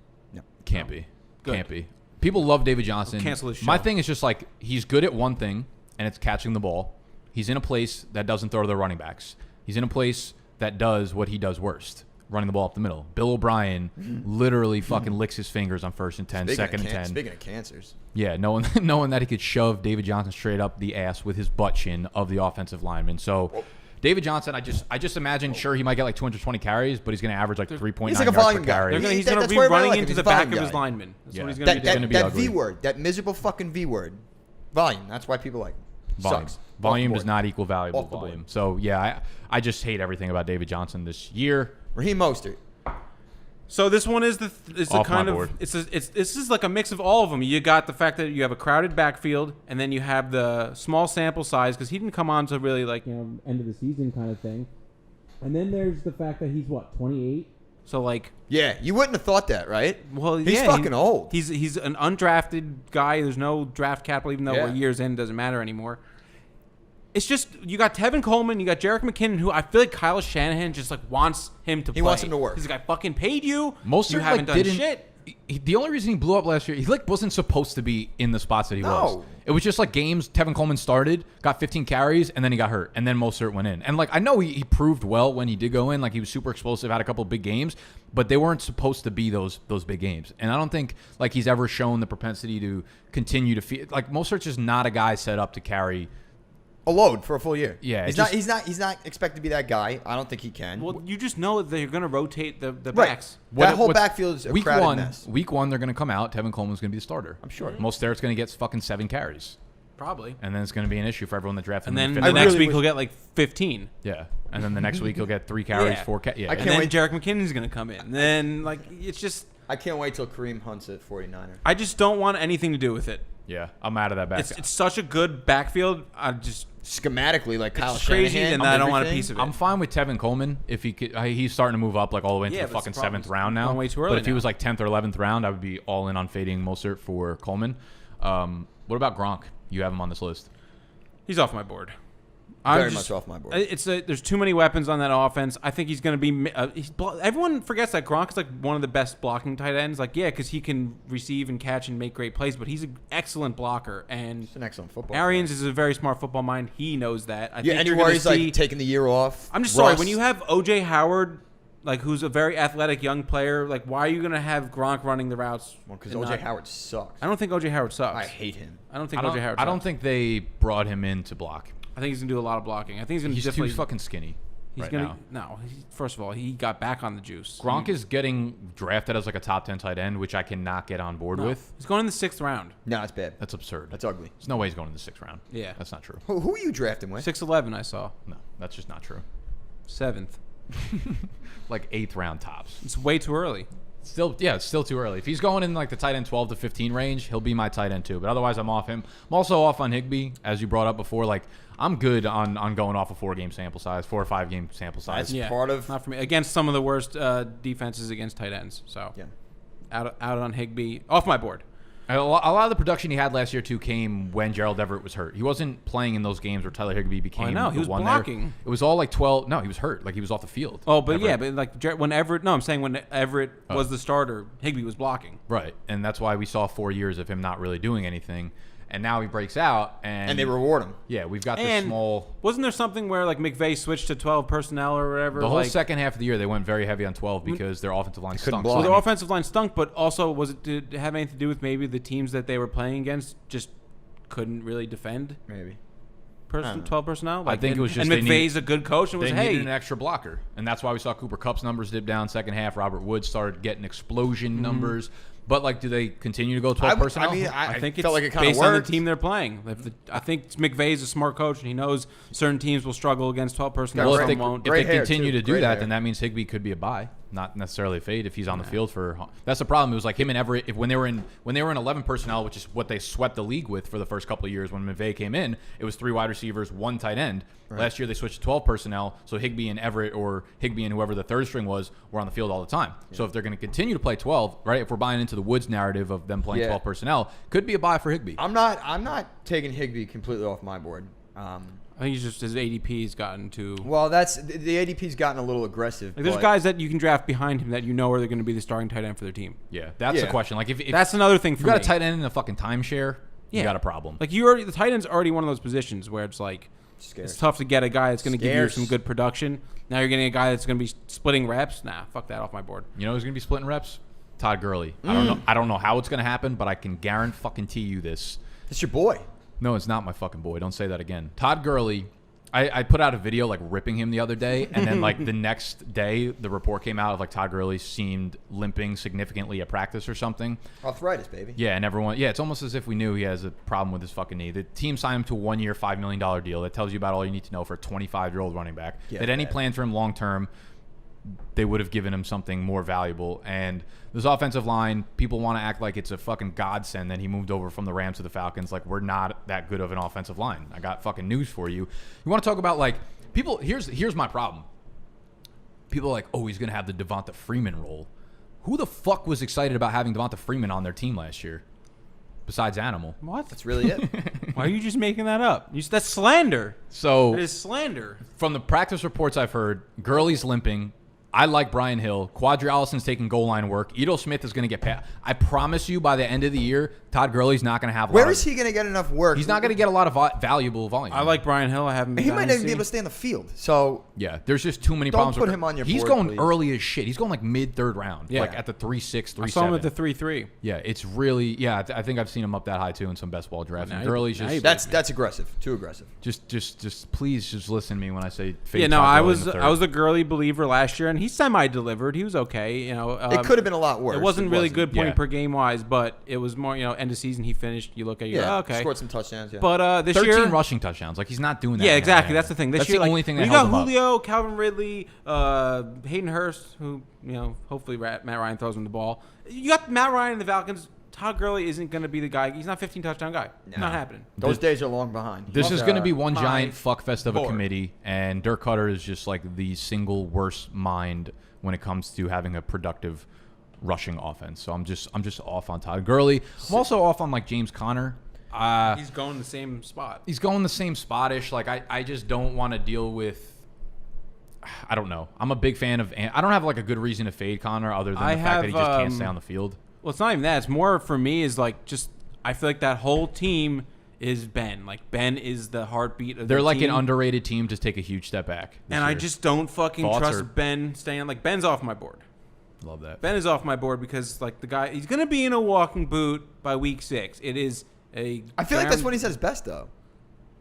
can't be. Good. Can't be. People love David Johnson. We'll cancel his My show. thing is just like he's good at one thing, and it's catching the ball. He's in a place that doesn't throw to the running backs. He's in a place that does what he does worst, running the ball up the middle. Bill O'Brien literally fucking licks his fingers on 1st and 10, second and 10. Speaking of cancers, Yeah, knowing that he could shove David Johnson straight up the ass with his butt chin of the offensive lineman. So David Johnson, I just imagine, sure, he might get like 220 carries, but he's going to average like 3.9 he's like a yards volume per guy. carry. He's That- going to that's be why I running like him. into He's the a back volume of his guy. lineman. That's Yeah. what he's going to be doing. gonna be that ugly. V word, that miserable fucking V word, volume. That's why people like him. Volume. Sucks. Volume Off the does board. not equal valuable Off the board. volume. So, yeah, I just hate everything about David Johnson this year. Raheem Mostert. So this one is the Off my kind of board. it's this is like a mix of all of them. You got the fact that you have a crowded backfield, and then you have the small sample size because he didn't come on to really like end of the season kind of thing. And then there's the fact that he's what 28. So like Yeah, you wouldn't have thought that, right? well He's yeah, fucking old. He's an undrafted guy. There's no draft capital, even though Yeah. we're years in, it doesn't matter anymore. It's just you got Tevin Coleman, you got Jerick McKinnon, who I feel like Kyle Shanahan just like wants him to play. He wants him to work. He's like, I fucking paid you. Most you of haven't like done didn't. shit. The only reason he blew up last year, he like wasn't supposed to be in the spots that he was. No. It was just like games. Tevin Coleman started, got 15 carries, and then he got hurt, and then Mostert went in. And like I know he proved well when he did go in. Like he was super explosive, had a couple of big games, but they weren't supposed to be those big games. And I don't think like he's ever shown the propensity to continue to feel like Mostert's just not a guy set up to carry. A load for a full year. Yeah, he's not expected to be that guy. I don't think he can. Well, you just know that they're going to rotate the Right. backs. That whole what's- backfield is a week crowded one. mess. Week one, they're going to come out. Tevin Coleman's going to be the starter. I'm sure. Mostert's going to get fucking 7 carries. Probably. And then it's going to be an issue for everyone that drafted And him. then in the the next fifth week round. he'll get like 15. Yeah. And then the next week he'll get 3 carries, 4 yeah. I And can't then wait. Jerick McKinnon's going to come in. And then, like, it's just... I can't wait till Kareem Hunt's at 49er. I just don't want anything to do with it. Yeah, I'm out of that back. It's such a good backfield. I just... Schematically, like Kyle It's crazy, Shanahan. and I don't want a piece of it. I'm fine with Tevin Coleman if he could. He's starting to move up like all the way into Yeah, the but fucking the problem 7th is round now. going way too early But if he now. was like 10th or 11th round, I would be all in on fading Mostert for Coleman. What about Gronk? You have him on this list. He's off my board. Very much off my board. There's too many weapons on that offense. I think he's going to be. Everyone forgets that Gronk is like one of the best blocking tight ends. Like, yeah, because he can receive and catch and make great plays, but he's an excellent blocker. And He's an excellent football Arians is a very smart football mind. He knows that. I Yeah, think and you're he going worries to see. like taking the year off. I'm just sorry Russ. when you have OJ Howard, like who's a very athletic young player. Like, why are you going to have Gronk running the routes? Because and OJ not- Howard sucks. I don't think OJ Howard sucks. I hate him. I don't think OJ Howard. I don't sucks. think they brought him in to block. I think he's gonna do a lot of blocking. I think he's gonna. He's too definitely, fucking skinny. He's right gonna. now. No. First of all, he got back on the juice. Gronk is getting drafted as like a top 10 tight end, which I cannot get on board No. with. He's going in the 6th round. No, it's bad. That's absurd. That's ugly. There's no way he's going in the 6th round. Yeah. That's not true. Who are you drafting with? 6'11", I saw. No, that's just not true. 7th. Like 8th round tops. It's way too early. It's still too early. If he's going in like the tight end 12 to 15 range, he'll be my tight end too. But otherwise, I'm off him. I'm also off on Higbee, as you brought up before. Like, I'm good on going off a 4-game sample size, 4 or 5 game sample size. That's part of not for me against some of the worst defenses against tight ends. So yeah. out on Higbee, off my board. A lot of the production he had last year too came when Gerald Everett was hurt. He wasn't playing in those games where Tyler Higbee became. I know, he the was one blocking. There. It was all like 12. No, he was hurt. Like he was off the field. Oh, but Everett. yeah, but like when Everett. No, I'm saying when Everett was the starter, Higbee was blocking. Right, and that's why we saw 4 years of him not really doing anything. And now he breaks out, and they reward him. Yeah, we've got this And small. Wasn't there something where like McVay switched to 12 personnel or whatever? The whole like, second half of the year, they went very heavy on 12 because their offensive line stunk. block. So So their offensive line stunk, but also did it have anything to do with maybe the teams that they were playing against just couldn't really defend? Maybe. 12 personnel. Like, think it was just and they McVay's a good coach and was they hey. needed an extra blocker, and that's why we saw Cooper Kupp's numbers dip down second half. Robert Woods started getting explosion numbers. But like, do they continue to go 12 personnel? I mean, I think felt it's like it kind of based on the worked. team they're playing. I think McVay's a smart coach, and he knows certain teams will struggle against 12 personnel. Well, some if they, won't. if Great they hair, continue too. to do Great that, hair. then that means Higbee could be a buy, not necessarily a fade if he's on the field for. That's the problem. It was like him and Everett. When they were in 11 personnel, which is what they swept the league with for the first couple of years. When McVay came in, it was 3 wide receivers, 1 tight end. Right. Last year they switched to 12 personnel, so Higbee and Everett or Higbee and whoever the third string was were on the field all the time. Yeah. So if they're going to continue to play 12, right? If we're buying into the Woods narrative of them playing 12 personnel, could be a buy for Higbee. I'm not taking Higbee completely off my board. I think he's just his ADP's gotten to. Well, the ADP's gotten a little aggressive. Like, there's guys that you can draft behind him that you know are going to be the starting tight end for their team. Yeah, that's the question. Like if that's another thing for you got me. a tight end in a fucking timeshare, you got a problem. Like the tight end's already one of those positions where it's like it's tough to get a guy that's going to give you some good production. Now you're getting a guy that's going to be splitting reps. Nah, fuck that off my board. You know who's going to be splitting reps? Todd Gurley. I don't know how it's going to happen, but I can guarantee you this. It's your boy. No, it's not my fucking boy. Don't say that again. Todd Gurley. I put out a video like ripping him the other day, and then like the next day the report came out of like Todd Gurley seemed limping significantly at practice or something. Arthritis, baby. Yeah, and everyone. Yeah, it's almost as if we knew he has a problem with his fucking knee. The team signed him to a 1-year, $5 million deal. That tells you about all you need to know for a 25-year-old running back. Yeah, That any plan for him long term, they would have given him something more valuable. And this offensive line, people want to act like it's a fucking godsend that he moved over from the Rams to the Falcons. Like, we're not that good of an offensive line. I got fucking news for you. You want to talk about, like, people, here's my problem. People are like, oh, he's going to have the Devonta Freeman role. Who the fuck was excited about having Devonta Freeman on their team last year? Besides Animal. What? That's really it. Why are you just making that up? That's slander. So it is slander. From the practice reports I've heard, Gurley's limping. I like Brian Hill. Quadri Allison's taking goal line work. Ito Smith is going to get past. I promise you, by the end of the year, Todd Gurley's not going to have. Where is he going to get enough work? He's not going to get a lot of valuable volume. I like Brian Hill. I haven't. He might not even be able to stay on the field. So yeah, there's just too many don't problems. Put him on your. He's board, going please. early as shit. He's going like mid third round. Yeah. Like at the 3.6, 3.7. I saw him at the 3.3. Yeah, it's really. Yeah, I think I've seen him up that high too in some best ball drafts. And Gurley's just. That's aggressive. Too aggressive. Just please just listen to me when I say. Fade Yeah, no, Todd I Gurley in the was third. a Gurley believer last year, and he semi-delivered. He was okay. You know, it could have been a lot worse. It wasn't really good point Yeah. per game wise, but it was more. You know, end of season he finished. You look at you. Yeah, Oh, okay. scored some touchdowns. Yeah. But this 13 year, rushing touchdowns. Like he's not doing that. yeah, now. exactly. That's the thing. This That's year, the only thing that you held got him up. Julio, Calvin Ridley, Hayden Hurst, who hopefully Matt Ryan throws him the ball. You got Matt Ryan and the Falcons. Todd Gurley isn't going to be the guy. He's not a 15 touchdown guy. Not happening. Those days are long behind. This is going to be one my giant fuckfest of a board. committee, and Dirk Cutter is just like the single worst mind when it comes to having a productive rushing offense. So I'm just off on Todd Gurley. I'm also off on like James Conner. He's going the same spot. He's going the same spot-ish. Like I just don't want to deal with. I don't know. I'm a big fan of. I don't have like a good reason to fade Connor other than the fact that he just can't stay on the field. Well, it's not even that. It's more for me is like just I feel like that whole team is Ben. Like Ben is the heartbeat of They're the like team. an underrated team. Just take a huge step back. And I just don't fucking Thoughts trust or- Ben staying. Like Ben's off my board. Love that. Ben is off my board because like the guy he's gonna be in a walking boot by week 6. It is a. I feel like that's when he's at his best, though.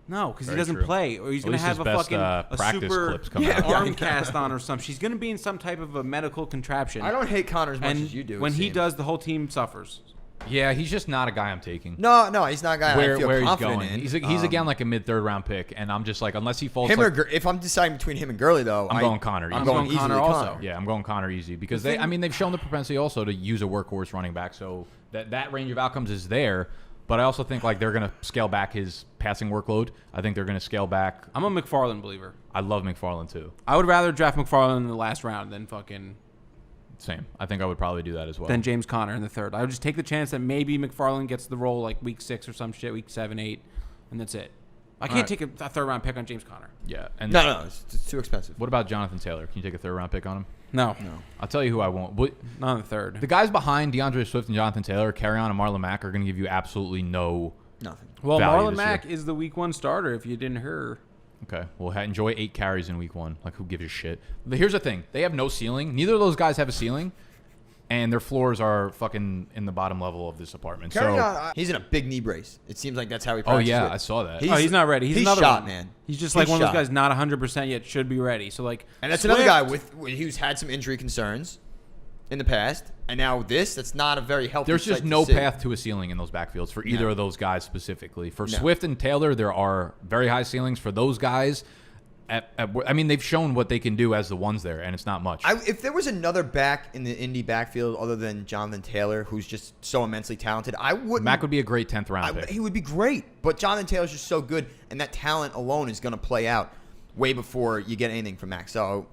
No, because he Very doesn't true. play, or he's At gonna least have his a best, fucking a practice super clips come out. arm cast on or something. She's gonna be in some type of a medical contraption. I don't hate Connor as much and as you do. when it he seems. does, the whole team suffers. Yeah, he's just not a guy I'm taking. No, he's not a guy I feel Where he's confident going. in. He's again like a mid-third round pick, and I'm just like, unless he falls. Him like, or if I'm deciding between him and Gurley, though, I'm going Connor. I'm I'm going going Connor easily also. Connor. Yeah, I'm going Connor easy because they've shown the propensity also to use a workhorse running back, so that range of outcomes is there. But I also think like they're gonna scale back his passing workload. I think they're gonna scale back. I'm a McFarland believer. I love McFarland too. I would rather draft McFarland in the last round than fucking Same. I think I would probably do that as well. than James Conner in the third. I would just take the chance that maybe McFarland gets the role like week 6 or some shit, week 7, 8, and that's it. I can't take a third round pick on James Conner. Yeah. And No, it's too expensive. what about Jonathan Taylor? Can you take a third round pick on him? No, I'll tell you who I won't. But not in the third. the guys behind DeAndre Swift and Jonathan Taylor, Carryon and Marlon Mack, are going to give you absolutely no. Nothing. Well, value Marlon this Mack year. is the week 1 starter. If you didn't hear, Okay. Well, enjoy 8 carries in week 1. Like, who gives a shit? But here's the thing. They have no ceiling. Neither of those guys have a ceiling. And their floors are fucking in the bottom level of this apartment. He's in a big knee brace. It seems like that's how he Oh, practices. yeah. it. I saw that. he's not ready. He's another shot, one. man. He's just like He's one of shot. those guys not 100% yet should be ready. So like, And that's Swift, another guy who's had some injury concerns in the past, and now that's not a very healthy. There's just sight to no see. path to a ceiling in those backfields for either No. of those guys specifically. For No. Swift and Taylor, there are very high ceilings. For those guys, I mean, they've shown what they can do as the ones there, and it's not much. If there was another back in the Indy backfield other than Jonathan Taylor, who's just so immensely talented, I wouldn't. Mack would be a great 10th round pick. He would be great, but Jonathan Taylor's just so good, and that talent alone is going to play out way before you get anything from Mack. So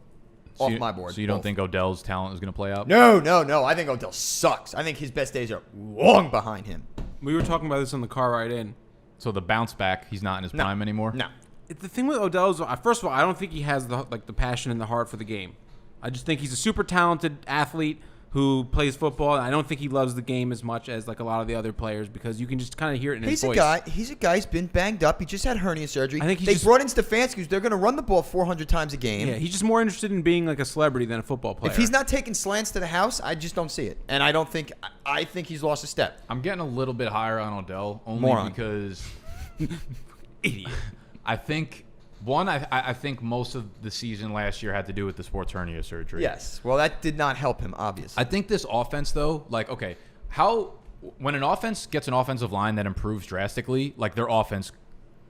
off my board. So you don't both. think Odell's talent is going to play out? No. I think Odell sucks. I think his best days are long behind him. we were talking about this on the car ride in. So the bounce back, he's not in his prime anymore? No. The thing with Odell is, first of all, I don't think he has the passion and the heart for the game. I just think he's a super talented athlete who plays football. And I don't think he loves the game as much as like a lot of the other players because you can just kind of hear it in his voice. He's a guy who's been banged up. He just had hernia surgery. I think they brought in Stefanski, who's they're going to run the ball 400 times a game. Yeah, he's just more interested in being like a celebrity than a football player. If he's not taking slants to the house, I just don't see it. And I think he's lost a step. I'm getting a little bit higher on Odell only Moron. because idiot. I think I think most of the season last year had to do with the sports hernia surgery. Yes. Well, that did not help him, obviously. I think this offense, though, like, okay, when an offense gets an offensive line that improves drastically, like their offense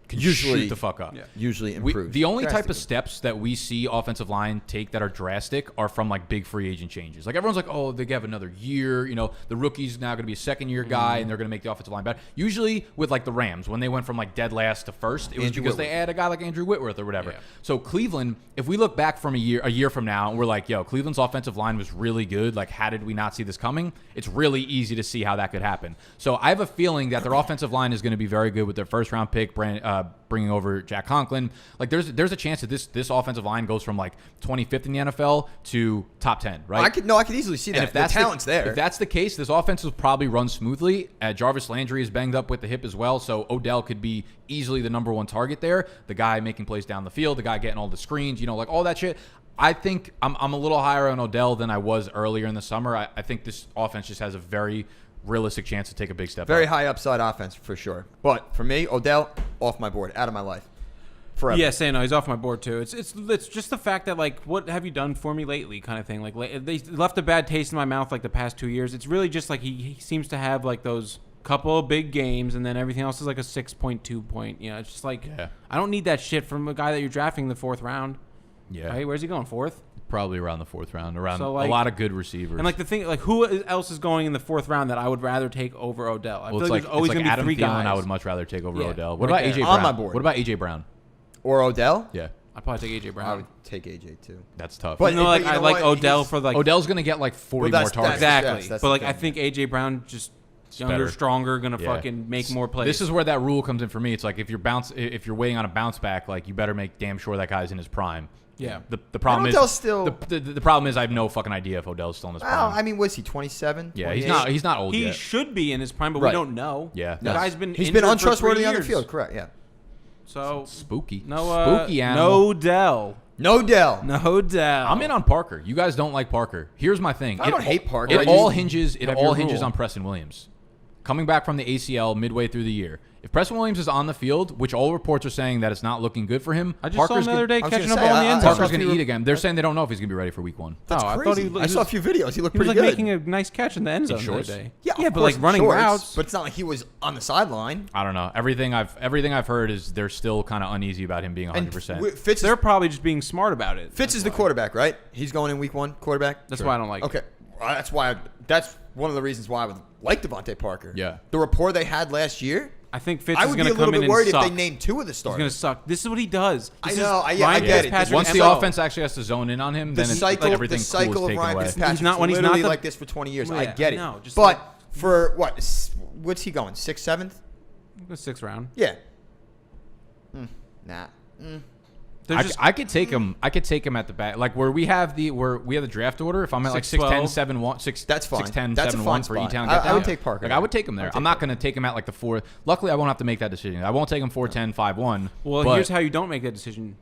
can shoot the fuck up. Yeah. Usually improves. The only type of drastically. steps that we see offensive line take that are drastic are from like big free agent changes. Like everyone's like, oh, they have another year. You know, the rookie's now going to be a second-year guy, and they're going to make the offensive line better. Usually with like the Rams, when they went from like dead last to first, it was Andrew because Whitworth. they had a guy like Andrew Whitworth or whatever. Yeah. So Cleveland, if we look back from a year from now, and we're like, yo, Cleveland's offensive line was really good. Like, how did we not see this coming? It's really easy to see how that could happen. So I have a feeling that their offensive line is going to be very good with their first-round pick, bringing over Jack Conklin. Like there's a chance that this offensive line goes from like 25th in the NFL to top 10, right? I could easily see that. And if that's the talent's there. If that's the case, this offense will probably run smoothly. Jarvis Landry is banged up with the hip as well, so Odell could be easily the number one target there. The guy making plays down the field, the guy getting all the screens, like all that shit. I think I'm a little higher on Odell than I was earlier in the summer. I think this offense just has a very realistic chance to take a big step Very up. high upside offense for sure. But for me, Odell, off my board, out of my life. forever. Yeah, saying no, he's off my board too. It's just the fact that like, what have you done for me lately, kind of thing. Like they left a bad taste in my mouth like the past 2 years. It's really just like he seems to have like those couple of big games, and then everything else is like a 6.2 point. You know, it's just like I don't need that shit from a guy that you're drafting in the 4th round. Yeah. Right? Where's he going? 4th? Probably around the 4th round, around So, like, a lot of good receivers. And like the thing, like who else is going in the 4th round that I would rather take over Odell? I well, feel it's like like, there's always it's like going to be Adam 3 Thielen guys. I would much rather take over Yeah, Odell. What right about there. AJ On Brown? my board. What about AJ Brown? Or Odell. Yeah, I'd probably take AJ Brown. I would take AJ too. that's tough. But- Even though, like you I know like what? Odell He's- for like Odell's gonna get like 40 Well, more that's- targets. exactly, Yes, that's but the like I thing. think AJ Brown just younger, better. stronger, gonna Yeah. fucking make more plays. This is where that rule comes in for me. It's like if you're waiting on a bounce back, like you better make damn sure that guy's in his prime. Yeah. The problem is Odell's still- the problem is I have no fucking idea if Odell's still in his prime. Well, I mean, was he 27? yeah, 28? he's not old he yet. should be in his prime, but we Right. don't know. Yeah. the Yes. guy's been He's injured been for untrustworthy 3 on the years. field. Correct. Yeah. So Spooky. no, Spooky animal. no Dell, No Dell. no Dell. I'm in on Parker. You guys don't like Parker. Here's my thing. I don't hate Parker. It I all just hinges. It have all your hinges rule. on Preston Williams coming back from the ACL midway through the year. If Preston Williams is on the field, which all reports are saying that it's not looking good for him, I just saw him the other day I was catching a gonna ball say, in the end I zone. saw Parker's a going to few- eat again. They're saying they don't know if he's going to be ready for week 1. That's Oh, I thought crazy. he I saw a few videos. He looked He was pretty like good. making a nice catch in the end zone the shorts? other day. Yeah, yeah, of but course, like running shorts, routes. But it's not like he was on the sideline. I don't know. Everything I've heard is they're still kind of uneasy about him being 100%. And Fitz They're probably just being smart about it. Fitz is the quarterback, right? He's going in week 1, quarterback. That's why I don't like it. Okay, well, that's one of the reasons why I would like Devontae Parker. Yeah. The rapport they had last year. I think Fitz I is would be going a to come little in bit and worried if suck. they named 2 of the He's starters. going to suck. This is what he does. I This know. is I Ryan get it. Fitzpatrick Once the MO. offense actually has to zone in on him, The then cycle, everything the cool is cycle of taken Ryan away. Fitzpatrick's when he's not literally the- like this for 20 years. Yeah, I get it. no, just but like- for what? What's he going? 6th, 7th? The 6th round. Yeah. Nah. There's just I could take him. I could take him at the back, like where we have the draft order. If I'm at like 6'12", 6'10", 7'1", 6, That's fine. 6'10", That's a 7'1" fine for spot. E-Town. I would take Parker. Like I would take him there. I would I'm not going to take him at like the 4. Luckily, I won't have to make that decision. I won't take him 4'10", 5'1". well, but here's how you don't make that decision.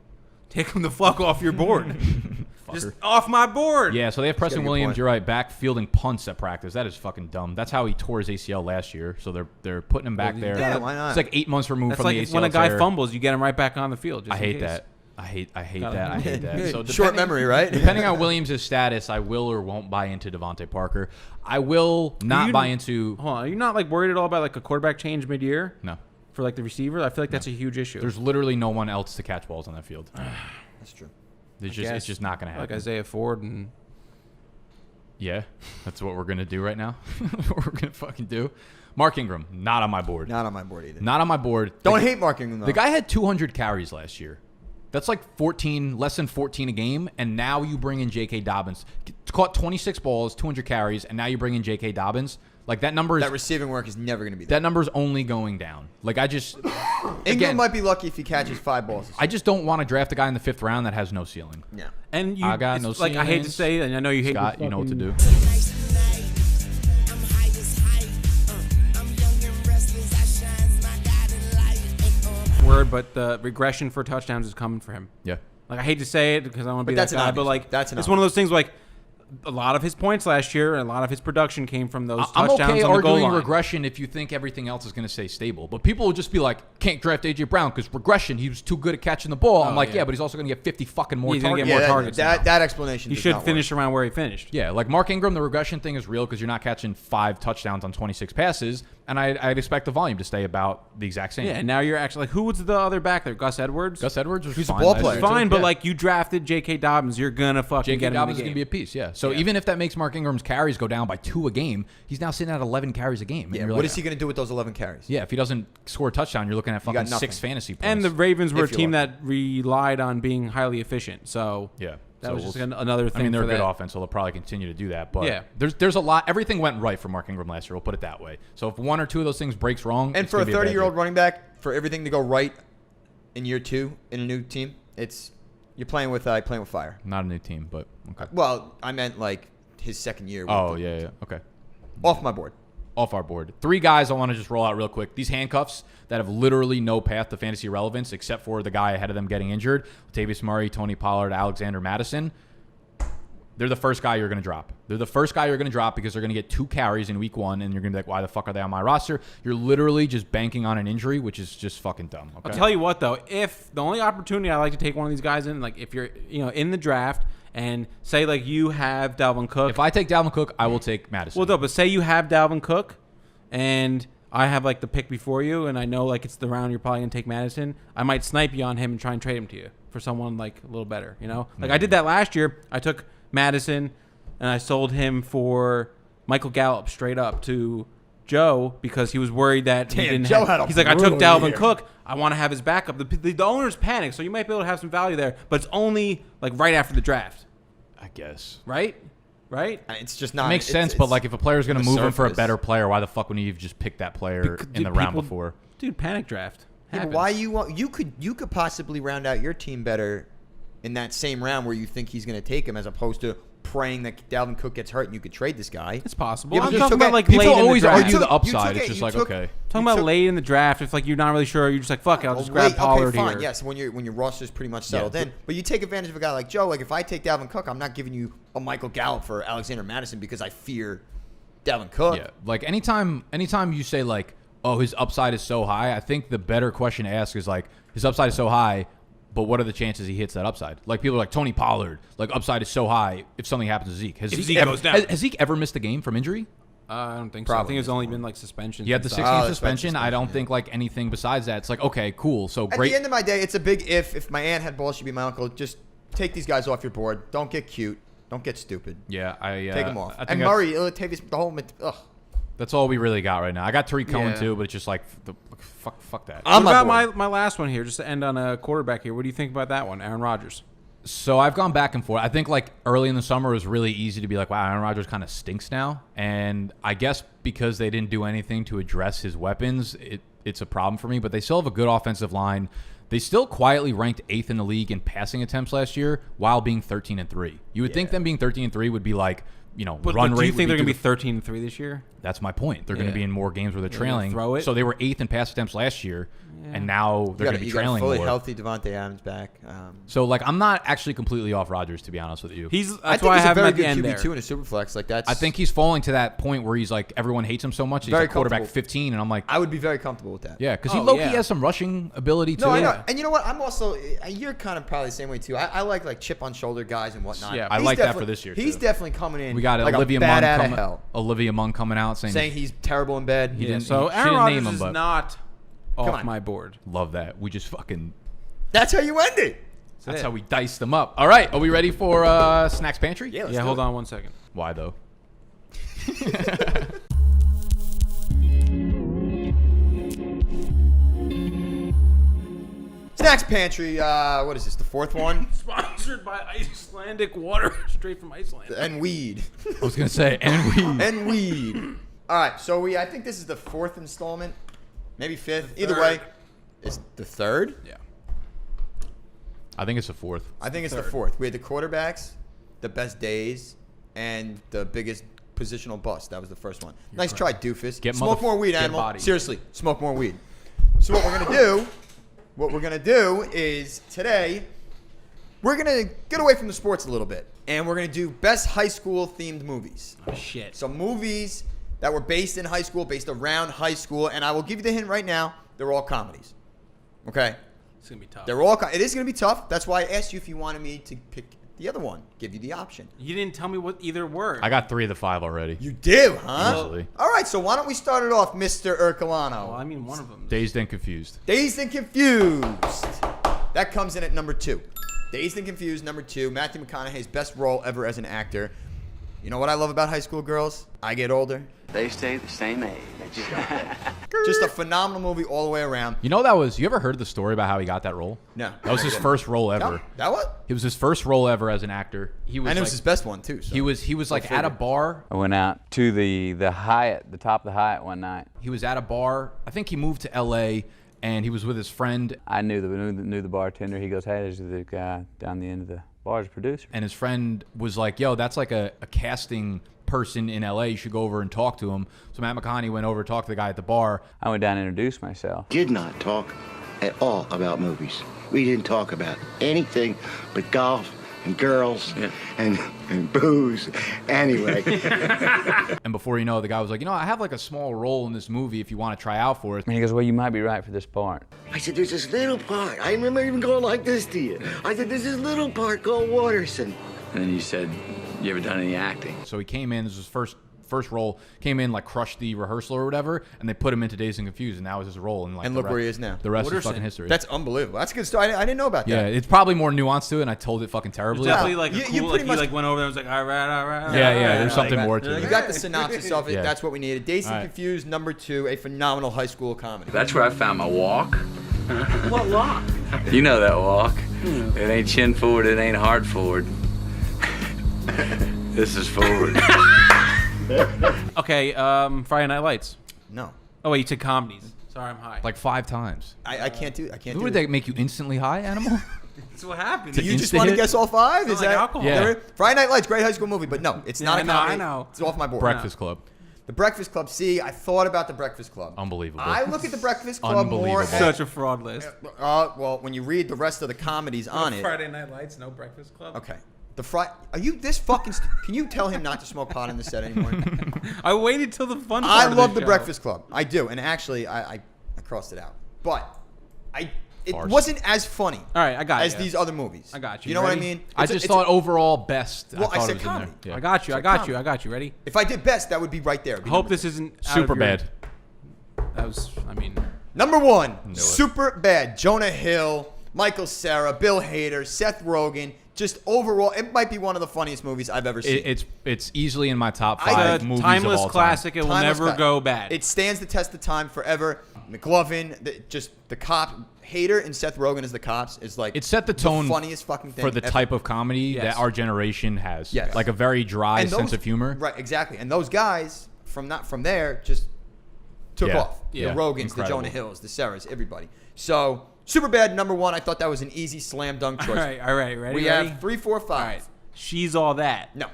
Take him the fuck off your board. Just Fucker. off my board. Yeah, so they have Preston a good Williams. point. You're right, back fielding punts at practice. That is fucking dumb. That's how he tore his ACL last year. So they're putting him back there. Yeah, why not? It's like 8 months removed That's from like the ACL when a guy tear. fumbles, you get him right back on the field. Just I in hate case. that. I hate Gotta- that. I hate that. So Short depending- memory, right? Depending on Williams' status, I will or won't buy into Devontae Parker. I will not You- buy into. Hold on, are you not like worried at all about like a quarterback change mid-year No. for like the receiver? I feel like that's a huge issue. There's literally no one else to catch balls on that field. That's true. It's guess. just not going to like happen. Isaiah Ford and Yeah, that's what we're going to do right now. What we're going to fucking do. Mark Ingram, not on my board. Not on my board either. Not on my board. Don't hate Mark Ingram, though. The guy had 200 carries last year. That's like less than 14 a game, and now you bring in J.K. Dobbins. Caught 26 balls, 200 carries, and now you bring in J.K. Dobbins. Like that number is That receiving work is never going to be there. that number's only going down. Like Ingram again, might be lucky if he catches 5 balls. I just don't want to draft a guy in the 5th round that has no ceiling. Yeah. and you. I got it's no like I hate to ceilings. say, it, and I know you hate Scott, this you know what to fucking do. word, but the regression for touchdowns is coming for him. Yeah. Like I hate to say it because I want to be But that's that an guy, obvious- but like that's an it's one of those things like a lot of his points last year and a lot of his production came from those I'm touchdowns okay on the goal arguing line. regression if you think everything else is going to stay stable. But people will just be like, can't draft A.J. Brown because regression, he was too good at catching the ball. I'm like, yeah. yeah, but he's also going to get 50 fucking more He's gonna targets. get more that, targets That, now. that explanation He does should not finish work. around where he finished. Yeah, like Mark Ingram, the regression thing is real because you're not catching 5 touchdowns on 26 passes, and I'd expect the volume to stay about the exact same. Yeah, and now you're actually like, who was the other back there? Gus Edwards? Gus Edwards was He's a fine ball last player. year, too. Fine, but Yeah. like you drafted J.K. Dobbins, you're gonna fucking J.K. get him Dobbins is in going the to be game. a piece, yeah. So even if that makes Mark Ingram's carries go down by 2 a game, he's now sitting at 11 carries a game. And Yeah, you're what like, is he going to do with those 11 carries? Yeah, if he doesn't score a touchdown, you're looking at got fucking nothing. 6 fantasy points. And the Ravens were a If you're team lucky. that relied on being highly efficient. So yeah. that So was just we'll- another thing. I mean, they're for a good that. offense, so they'll probably continue to do that. But Yeah. there's a lot. Everything went right for Mark Ingram last year. We'll put it that way. So if 1 or 2 of those things breaks wrong, And it's for a gonna be bad 30-year-old year. running back, for everything to go right in year 2 in a new team, you're playing with fire. Not a new team, but okay. Well, I meant like his second year. with Oh the- yeah. Okay. Off my board. Off our board. 3 guys I want to just roll out real quick. These handcuffs that have literally no path to fantasy relevance except for the guy ahead of them getting injured. Latavius Murray, Tony Pollard, Alexander Madison. they're the first guy you're going to drop. They're the first guy you're going to drop because they're going to get 2 carries in week 1, and you're going to be like, why the fuck are they on my roster? You're literally just banking on an injury, which is just fucking dumb. Okay? I'll tell you what, though. If the only opportunity I like to take one of these guys in, like if you're in the draft and say like you have Dalvin Cook. If I take Dalvin Cook, I will take Madison. Well, no, but say you have Dalvin Cook and I have like the pick before you, and I know like it's the round you're probably gonna take Madison. I might snipe you on him and try and trade him to you for someone like a little better. Like I did that last year. I took Madison and I sold him for Michael Gallup straight up to Joe because he was worried that he didn't. He's like, I took Dalvin Cook. I want to have his backup. The owners panic, so you might be able to have some value there, but it's only like right after the draft. I guess. Right? It's just not. It makes sense, but like if a player's going to move him for a better player, why the fuck wouldn't you have just picked that player in the round before? Dude, panic draft. Yeah, why you could possibly round out your team better in that same round where you think he's going to take him, as opposed to praying that Dalvin Cook gets hurt and you could trade this guy. It's possible. Yeah, I'm talking about like people late always in the draft. argue the upside. It's just like okay. Talking about late in the draft, if like you're not really sure, you're just like fuck it, I'll just grab Pollard here. Yes, when your roster's pretty much settled in, but you take advantage of a guy like Joe. Like if I take Dalvin Cook, I'm not giving you a Michael Gallup for Alexander Madison because I fear Dalvin Cook. Yeah, like anytime you say like, oh, his upside is so high, I think the better question to ask is like, his upside is so high, but what are the chances he hits that upside? Like people are like Tony Pollard, like upside is so high if something happens to Zeke. Has Zeke ever missed a game from injury? I don't think so. I think it's only been like suspensions. He had the 16th suspension. I don't think like anything besides that. It's like, okay, cool. So great. At the end of my day, it's a big if. If my aunt had balls, she'd be my uncle. Just take these guys off your board. Don't get cute. Don't get stupid. Yeah, take them off. And Murray, Latavius, the whole. Ugh. That's all we really got right now. I got Tariq Cohen too, but it's just like fuck that. What about my last one here? Just to end on a quarterback here. What do you think about that one, Aaron Rodgers? So I've gone back and forth. I think like early in the summer it was really easy to be like, wow, Aaron Rodgers kind of stinks now. And I guess because they didn't do anything to address his weapons, it's a problem for me. But they still have a good offensive line. They still quietly ranked 8th in the league in passing attempts last year while being 13-3. You would think them being 13-3 would be like, but run rate. Do you think they're going to be 13-3 this year? That's my point. They're going to be in more games where they're trailing. Throw it. So they were 8th in pass attempts last year, and now they're going to be trailing more. You got a fully healthy Devontae Adams back. So like I'm not actually completely off Rodgers, to be honest with you. That's why I have him at the end there. I think he's a very good QB2 in a super flex. Like that's. I think he's falling to that point where he's like everyone hates him so much. He's a quarterback 15, and I'm like, I would be very comfortable with that. Yeah, because he low-key has some rushing ability too. No, I know. And you know what? I'm also you're kind of probably the same way too. I like chip on shoulder guys and whatnot. Yeah, I like that for this year. He's definitely coming in. We got like Olivia Munn coming out saying he's terrible in bed. He didn't. So Aaron Rodgers is not off my board. Love that. We just fucking. That's how you end it. That's how we dice them up. All right, are we ready for Snacks Pantry? Yeah. Hold on 1 second. Why though? Snacks Pantry. What is this? The 4th one? Sponsored by Icelandic water, straight from Iceland. And weed. I was gonna say and weed. All right, so I think this is the 4th installment, maybe 5th. Either way, it's the 3rd. Yeah. I think it's the 4th. I think it's the 4th. We had the quarterbacks, the best days, and the biggest positional bust. That was the first one. Nice try, doofus. Smoke more weed, animal. Seriously, smoke more weed. So what we're gonna do is today we're gonna get away from the sports a little bit, and we're gonna do best high school themed movies. Oh shit! So movies that were based in high school, based around high school, and I will give you the hint right now: they're all comedies. Okay. It's gonna be tough. It is gonna be tough. That's why I asked you if you wanted me to pick the other one. Give you the option. You didn't tell me what either were. I got 3 of the 5 already. You do, huh? Easily. All right. So why don't we start it off, Mr. Ercolano? Well, I mean, one of them. Dazed and Confused. Dazed and Confused. That comes in at number 2. Dazed and Confused, number 2. Matthew McConaughey's best role ever as an actor. You know what I love about high school girls? I get older. They stay the same age. Just a phenomenal movie all the way around. You ever heard the story about how he got that role? No. That was his first role ever. That what? It was his first role ever as an actor. And it was his best one too. So. He was like at a bar. I went out to the Hyatt, the top of the Hyatt one night. He was at a bar. I think he moved to L.A. and he was with his friend. I knew the bartender. He goes, "Hey, there's the guy down the end of the bar, as a producer." And his friend was like, "Yo, that's like a casting person in LA. You should go over and talk to him." So Matt McConaughey went over to talk to the guy at the bar. I went down and introduced myself. Did not talk at all about movies. We didn't talk about anything but golf, and girls and booze. Anyway. And before you know it, the guy was like, I have like a small role in this movie if you want to try out for it. And he goes, well, you might be right for this part. I said, there's this little part. I remember even going like this to you. I said, there's this little part called Waterson. And then you said, you ever done any acting? So he came in, this was his first role, came in, like crushed the rehearsal or whatever, and they put him into Dazed and Confused, and that was his role. And, like, and look where he is now. The rest is fucking history. That's unbelievable. That's a good story. I didn't know about that. Yeah, it's probably more nuanced to it, and I told it fucking terribly. Definitely like a cool, like he like went over there and was like, all right. Yeah, there's something more to it. You got the synopsis of it. Yeah. That's what we needed. Dazed and Confused, number 2, a phenomenal high school comedy. That's where I found my walk. What walk? You know that walk. It ain't chin forward, it ain't hard forward. This is forward. Okay, Friday Night Lights. No. Oh wait, you said comedies. Sorry, I'm high. Like 5 times. I can't do. Would they make you instantly high, Animal? That's what happened. You just want to guess all 5? Is like that alcohol. Yeah. Friday Night Lights, great high school movie, but no, it's not a comedy. I know. It's off my board. Breakfast Club. The Breakfast Club. See, I thought about the Breakfast Club. Unbelievable. I look at the Breakfast Club more as Such a fraud list. well, when you read the rest of the comedies on it. Friday Night Lights, no Breakfast Club. Okay. Are you this fucking? Can you tell him not to smoke pot in the set anymore? I waited till the fun. I part love of the show. Breakfast Club. I do, and actually, I crossed it out. But it Farce. wasn't as funny. All right, I got as you. these other movies. I got you. You know what I Ready? mean? I just thought overall best. Well, I thought said it was in there. comedy. Yeah. I got you. I It's a got comedy. you. I got you. Ready? If I did best, that would be right there. It'd be Hope number this two. isn't out Super of your- bad. That was. I mean. Number 1, it. Super Bad. Jonah Hill, Michael Cera, Bill Hader, Seth Rogen. Just overall, it might be one of the funniest movies I've ever seen. It's easily in my top I- 5 a movies timeless of all time. classic. It will Timeless never cla- go bad. It stands the test of time forever. McLovin, just the cop, Hader and Seth Rogen as the cops is like It set the tone funniest fucking thing for the ever. type of comedy Yes. that our generation has. Yes. Like a very dry And those- sense of humor. Right, exactly. And those guys from there just took Yeah. off. Yeah. The Rogans, Incredible. the Jonah Hills, the Ceras, everybody. So Superbad number 1. I thought that was an easy slam dunk choice. All right. Ready? We ready? have 3, 4, 5. All right. She's all that. No,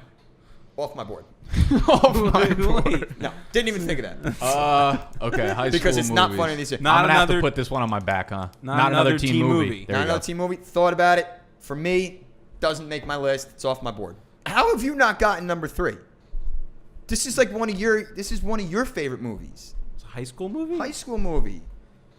off my board. Wait. No, didn't even think of that. Okay, high Because school it's not movies. funny these days. Not I'm gonna have to another- put this one on my back, huh? Not another teen movie. There Not you go. another teen movie. Thought about it. For me, doesn't make my list. It's off my board. How have you not gotten number 3? This is like one of your favorite movies. It's a high school movie. High school movie.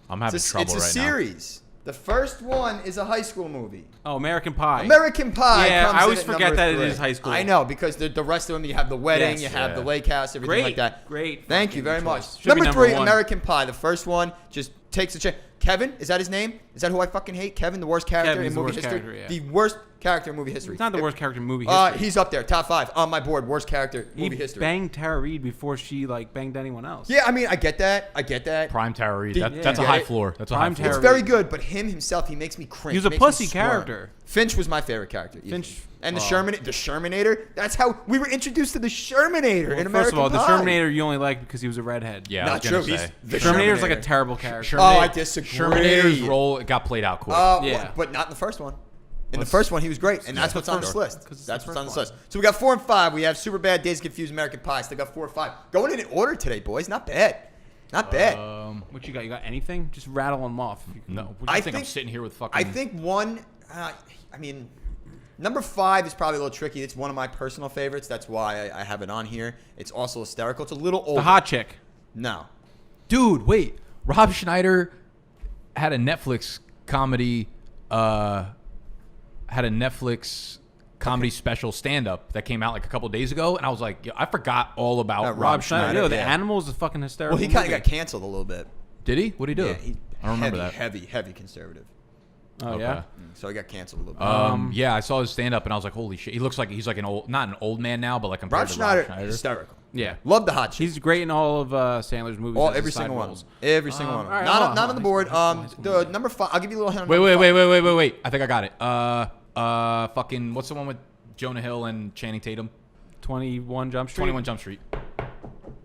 I'm having It's trouble a right series. The first one is a high school movie. Oh, American Pie. American Pie. Yeah, comes I in always at forget number that it 3. is high school. I know, because the rest of them, you have the wedding, Yes. you have Yeah. the lake house, everything Great, like that. great Thank you very fucking much. choice. Should be Number number 3, 1. American Pie. The first one just takes a chance. Kevin, is that his name? Is that who I fucking hate? Kevin, the worst character Kevin's in the movie worst history? character, yeah. The worst character in movie history. He's not the worst character in movie history. He's up there, top 5 on my board. Worst character movie He history. banged Tara Reid before she like banged anyone else. Yeah, I mean, I get that. Prime Tara Reid. Did- That's a yeah. high floor. That's a Prime high floor. It's Tara very good, but him himself, he makes me cringe. He was a Makes me pussy squirm. character. Finch was my favorite character. easily. Finch- And the Shermanator. That's how we were introduced to the Shermanator in American First of all, the Pie. Terminator you only like because he was a redhead. Yeah, I Not was gonna true. say. He's the Terminator's like a Shermanator. terrible character. Oh, I disagree. Shermanator's role got played out quick. Yeah. But not in the first one. In the first one, he was great, and that's what's on this first- list. 'cause it's That's the what's on first this list. So we got 4 and 5. We have Superbad, Days Confused, American Pie. Still got 4 and 5. Going in order today, boys. Not bad. Not bad. What you got? You got anything? Just rattle them off. No. What do you think I'm sitting here with fucking... I think one. I mean, number 5 is probably a little tricky. It's one of my personal favorites. That's why I have it on here. It's also hysterical. It's a little older. The hot chick. No. Dude, wait. Rob Schneider had a Netflix comedy special stand-up that came out like a couple days ago, and I was like, yo, I forgot all about Rob Schneider. No, the yeah. Animals is fucking hysterical. Well, he kind of movie. got canceled a little bit. Did he? What did he do? Yeah, he, I don't remember that. Heavy conservative. Oh Okay. yeah. So he got canceled a little bit. Yeah, I saw his stand-up, and I was like, holy shit. He looks like he's like an old, not an old man now, but like compared Rob to Schneider, Rob Schneider. hysterical. Yeah. Love the hot chick. He's great in all of Sandler's movies. as Every his side single one. roles. Every single one. all right, Not hold on the board. The number 5. I'll give you a little hint. On number five. Wait. I think I got it. Fucking, what's the one with Jonah Hill and Channing Tatum? 21 Jump Street. 21 Jump Street.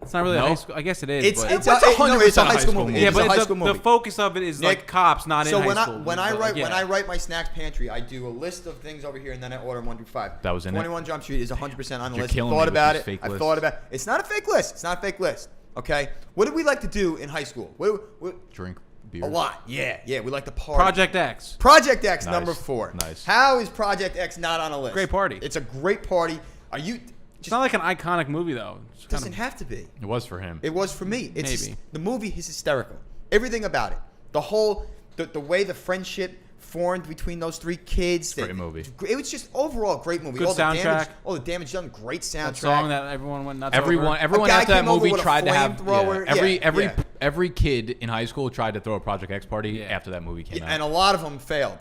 It's not really a No? high school. I guess it is. It's but a high school movie. yeah, It's a but high school the movie. focus of it is like Nick, cops, not so in when high school. when I But, write yeah. when I write my snacks pantry, I do a list of things over here, and then I order them 1 through 5. That was in it? 21 Jump Street is 100% on the You're list. I killing me thought with about these it. fake I lists. thought about it. It's not a fake list. It's not a fake list. Okay. What did we like to do in high school? What Drink. beers? A lot. Yeah. We like to party. Project X. Project X, Nice. number 4. Nice. How is Project X not on a list? Great party. It's a great party. Are you? It's not like an iconic movie though. It doesn't have to be. It was for him. It was for me. Maybe. The movie is hysterical. Everything about it. The whole, the way the friendship formed between those 3 kids. Great movie. It was just overall a great movie. Good soundtrack. All the damage done. Great soundtrack. That song that everyone went nuts Everyone over. guy after that came over movie with a tried to have flamethrower. every kid in high school tried to throw a Project X party after that movie came out. And a lot of them failed.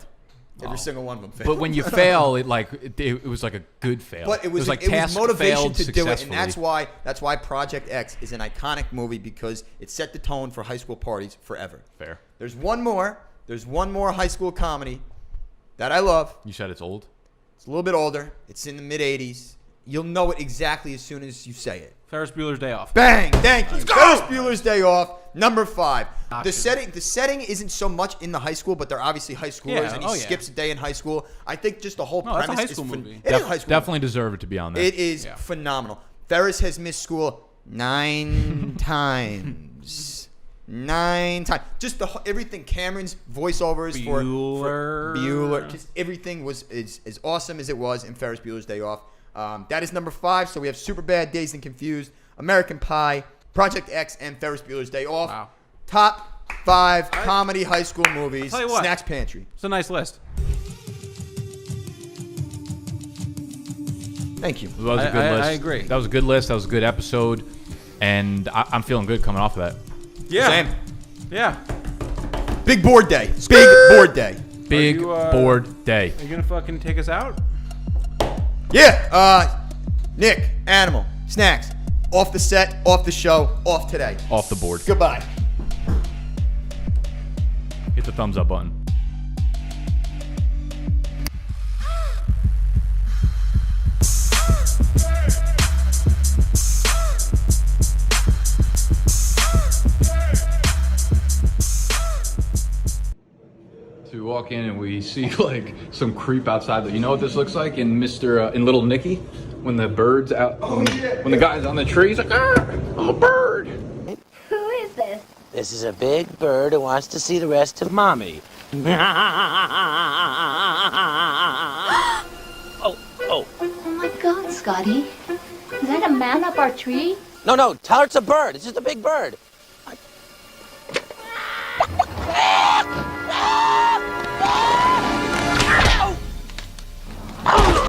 Every single one of them failed. But when you fail, it was like a good fail. But it was like it was task motivation failed to do it, and successfully. that's why Project X is an iconic movie, because it set the tone for high school parties forever. Fair. There's one more high school comedy that I love. You said it's old? It's a little bit older. It's in the mid '80s. You'll know it exactly as soon as you say it. Ferris Bueller's Day Off. Bang! Thank you. Ferris Bueller's Day Off, number 5. The setting isn't so much in the high school, but they're obviously high schoolers, and he skips a day in high school. I think just the whole premise it's a high school movie. It is a high school Definitely deserved to be on there. It is phenomenal. Ferris has missed school 9 times. 9 times. Just everything. Cameron's voiceovers for Bueller. Just everything was as awesome as it was in Ferris Bueller's Day Off. That is number 5. So we have Superbad, Dazed and Confused, American Pie, Project X, and Ferris Bueller's Day Off. Wow. Top 5 comedy high school movies. Tell you what, Snacks Pantry. It's a nice list. Thank you. That was a good list. I agree. That was a good list. That was a good episode. And I'm feeling good coming off of that. Yeah. Same. Yeah. Big board day. Big board day. Big board day. Are you gonna fucking take us out? Yeah. Nick, Animal, Snacks. Off the set, off the show, off today. Off the board. Goodbye. Hit the thumbs up button. So we walk in and we see like some creep outside. You know what this looks like in in Little Nicky, when the bird's out, when the guy's on the tree, he's like, a bird. Who is this? This is a big bird who wants to see the rest of Mommy. Oh. Oh my God, Scotty. Is that a man up our tree? No, tell her it's a bird. It's just a big bird.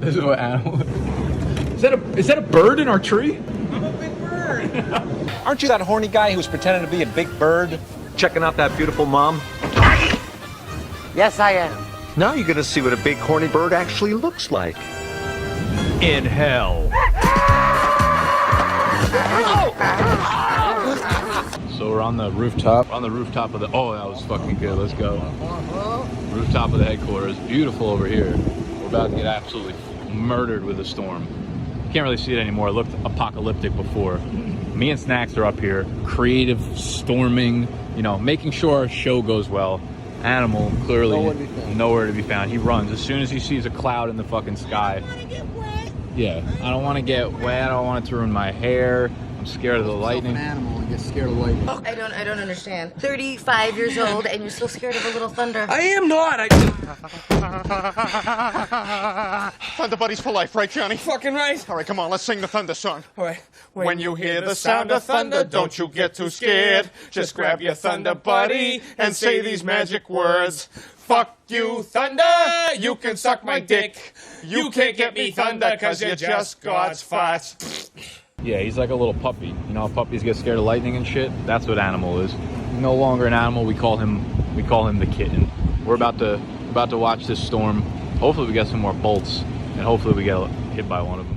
This is what animal. Is that a bird in our tree? I'm a big bird. Aren't you that horny guy who was pretending to be a big bird, checking out that beautiful mom? Yes, I am. Now you're gonna see what a big horny bird actually looks like. In hell. So we're on the rooftop. We're on the rooftop of the. Oh, that was fucking good. Let's go. Rooftop of the headquarters. Beautiful over here. We're about to get absolutely murdered with a storm. Can't really see it anymore. It looked apocalyptic before. Me and Snacks are up here, creative storming. You know, making sure our show goes well. Animal clearly nowhere to be found. He runs as soon as he sees a cloud in the fucking sky. Yeah, I don't want to get wet. I don't want it to ruin my hair. I'm scared of the lightning. An animal and get scared of lightning. I don't understand. 35 years old and you're still scared of a little thunder. I am not. Thunder buddies for life, right, Johnny? Fucking right. All right, come on, let's sing the thunder song. All right. When you hear the sound of thunder, don't you get too scared. Just grab your thunder buddy and say these magic words. Fuck you, thunder, you can suck my dick. You can't get me thunder, cause you're just God's farts. Yeah, he's like a little puppy. You know how puppies get scared of lightning and shit? That's what Animal is. No longer an animal, we call him the kitten. We're about to watch this storm. Hopefully we get some more bolts, and hopefully we get hit by one of them.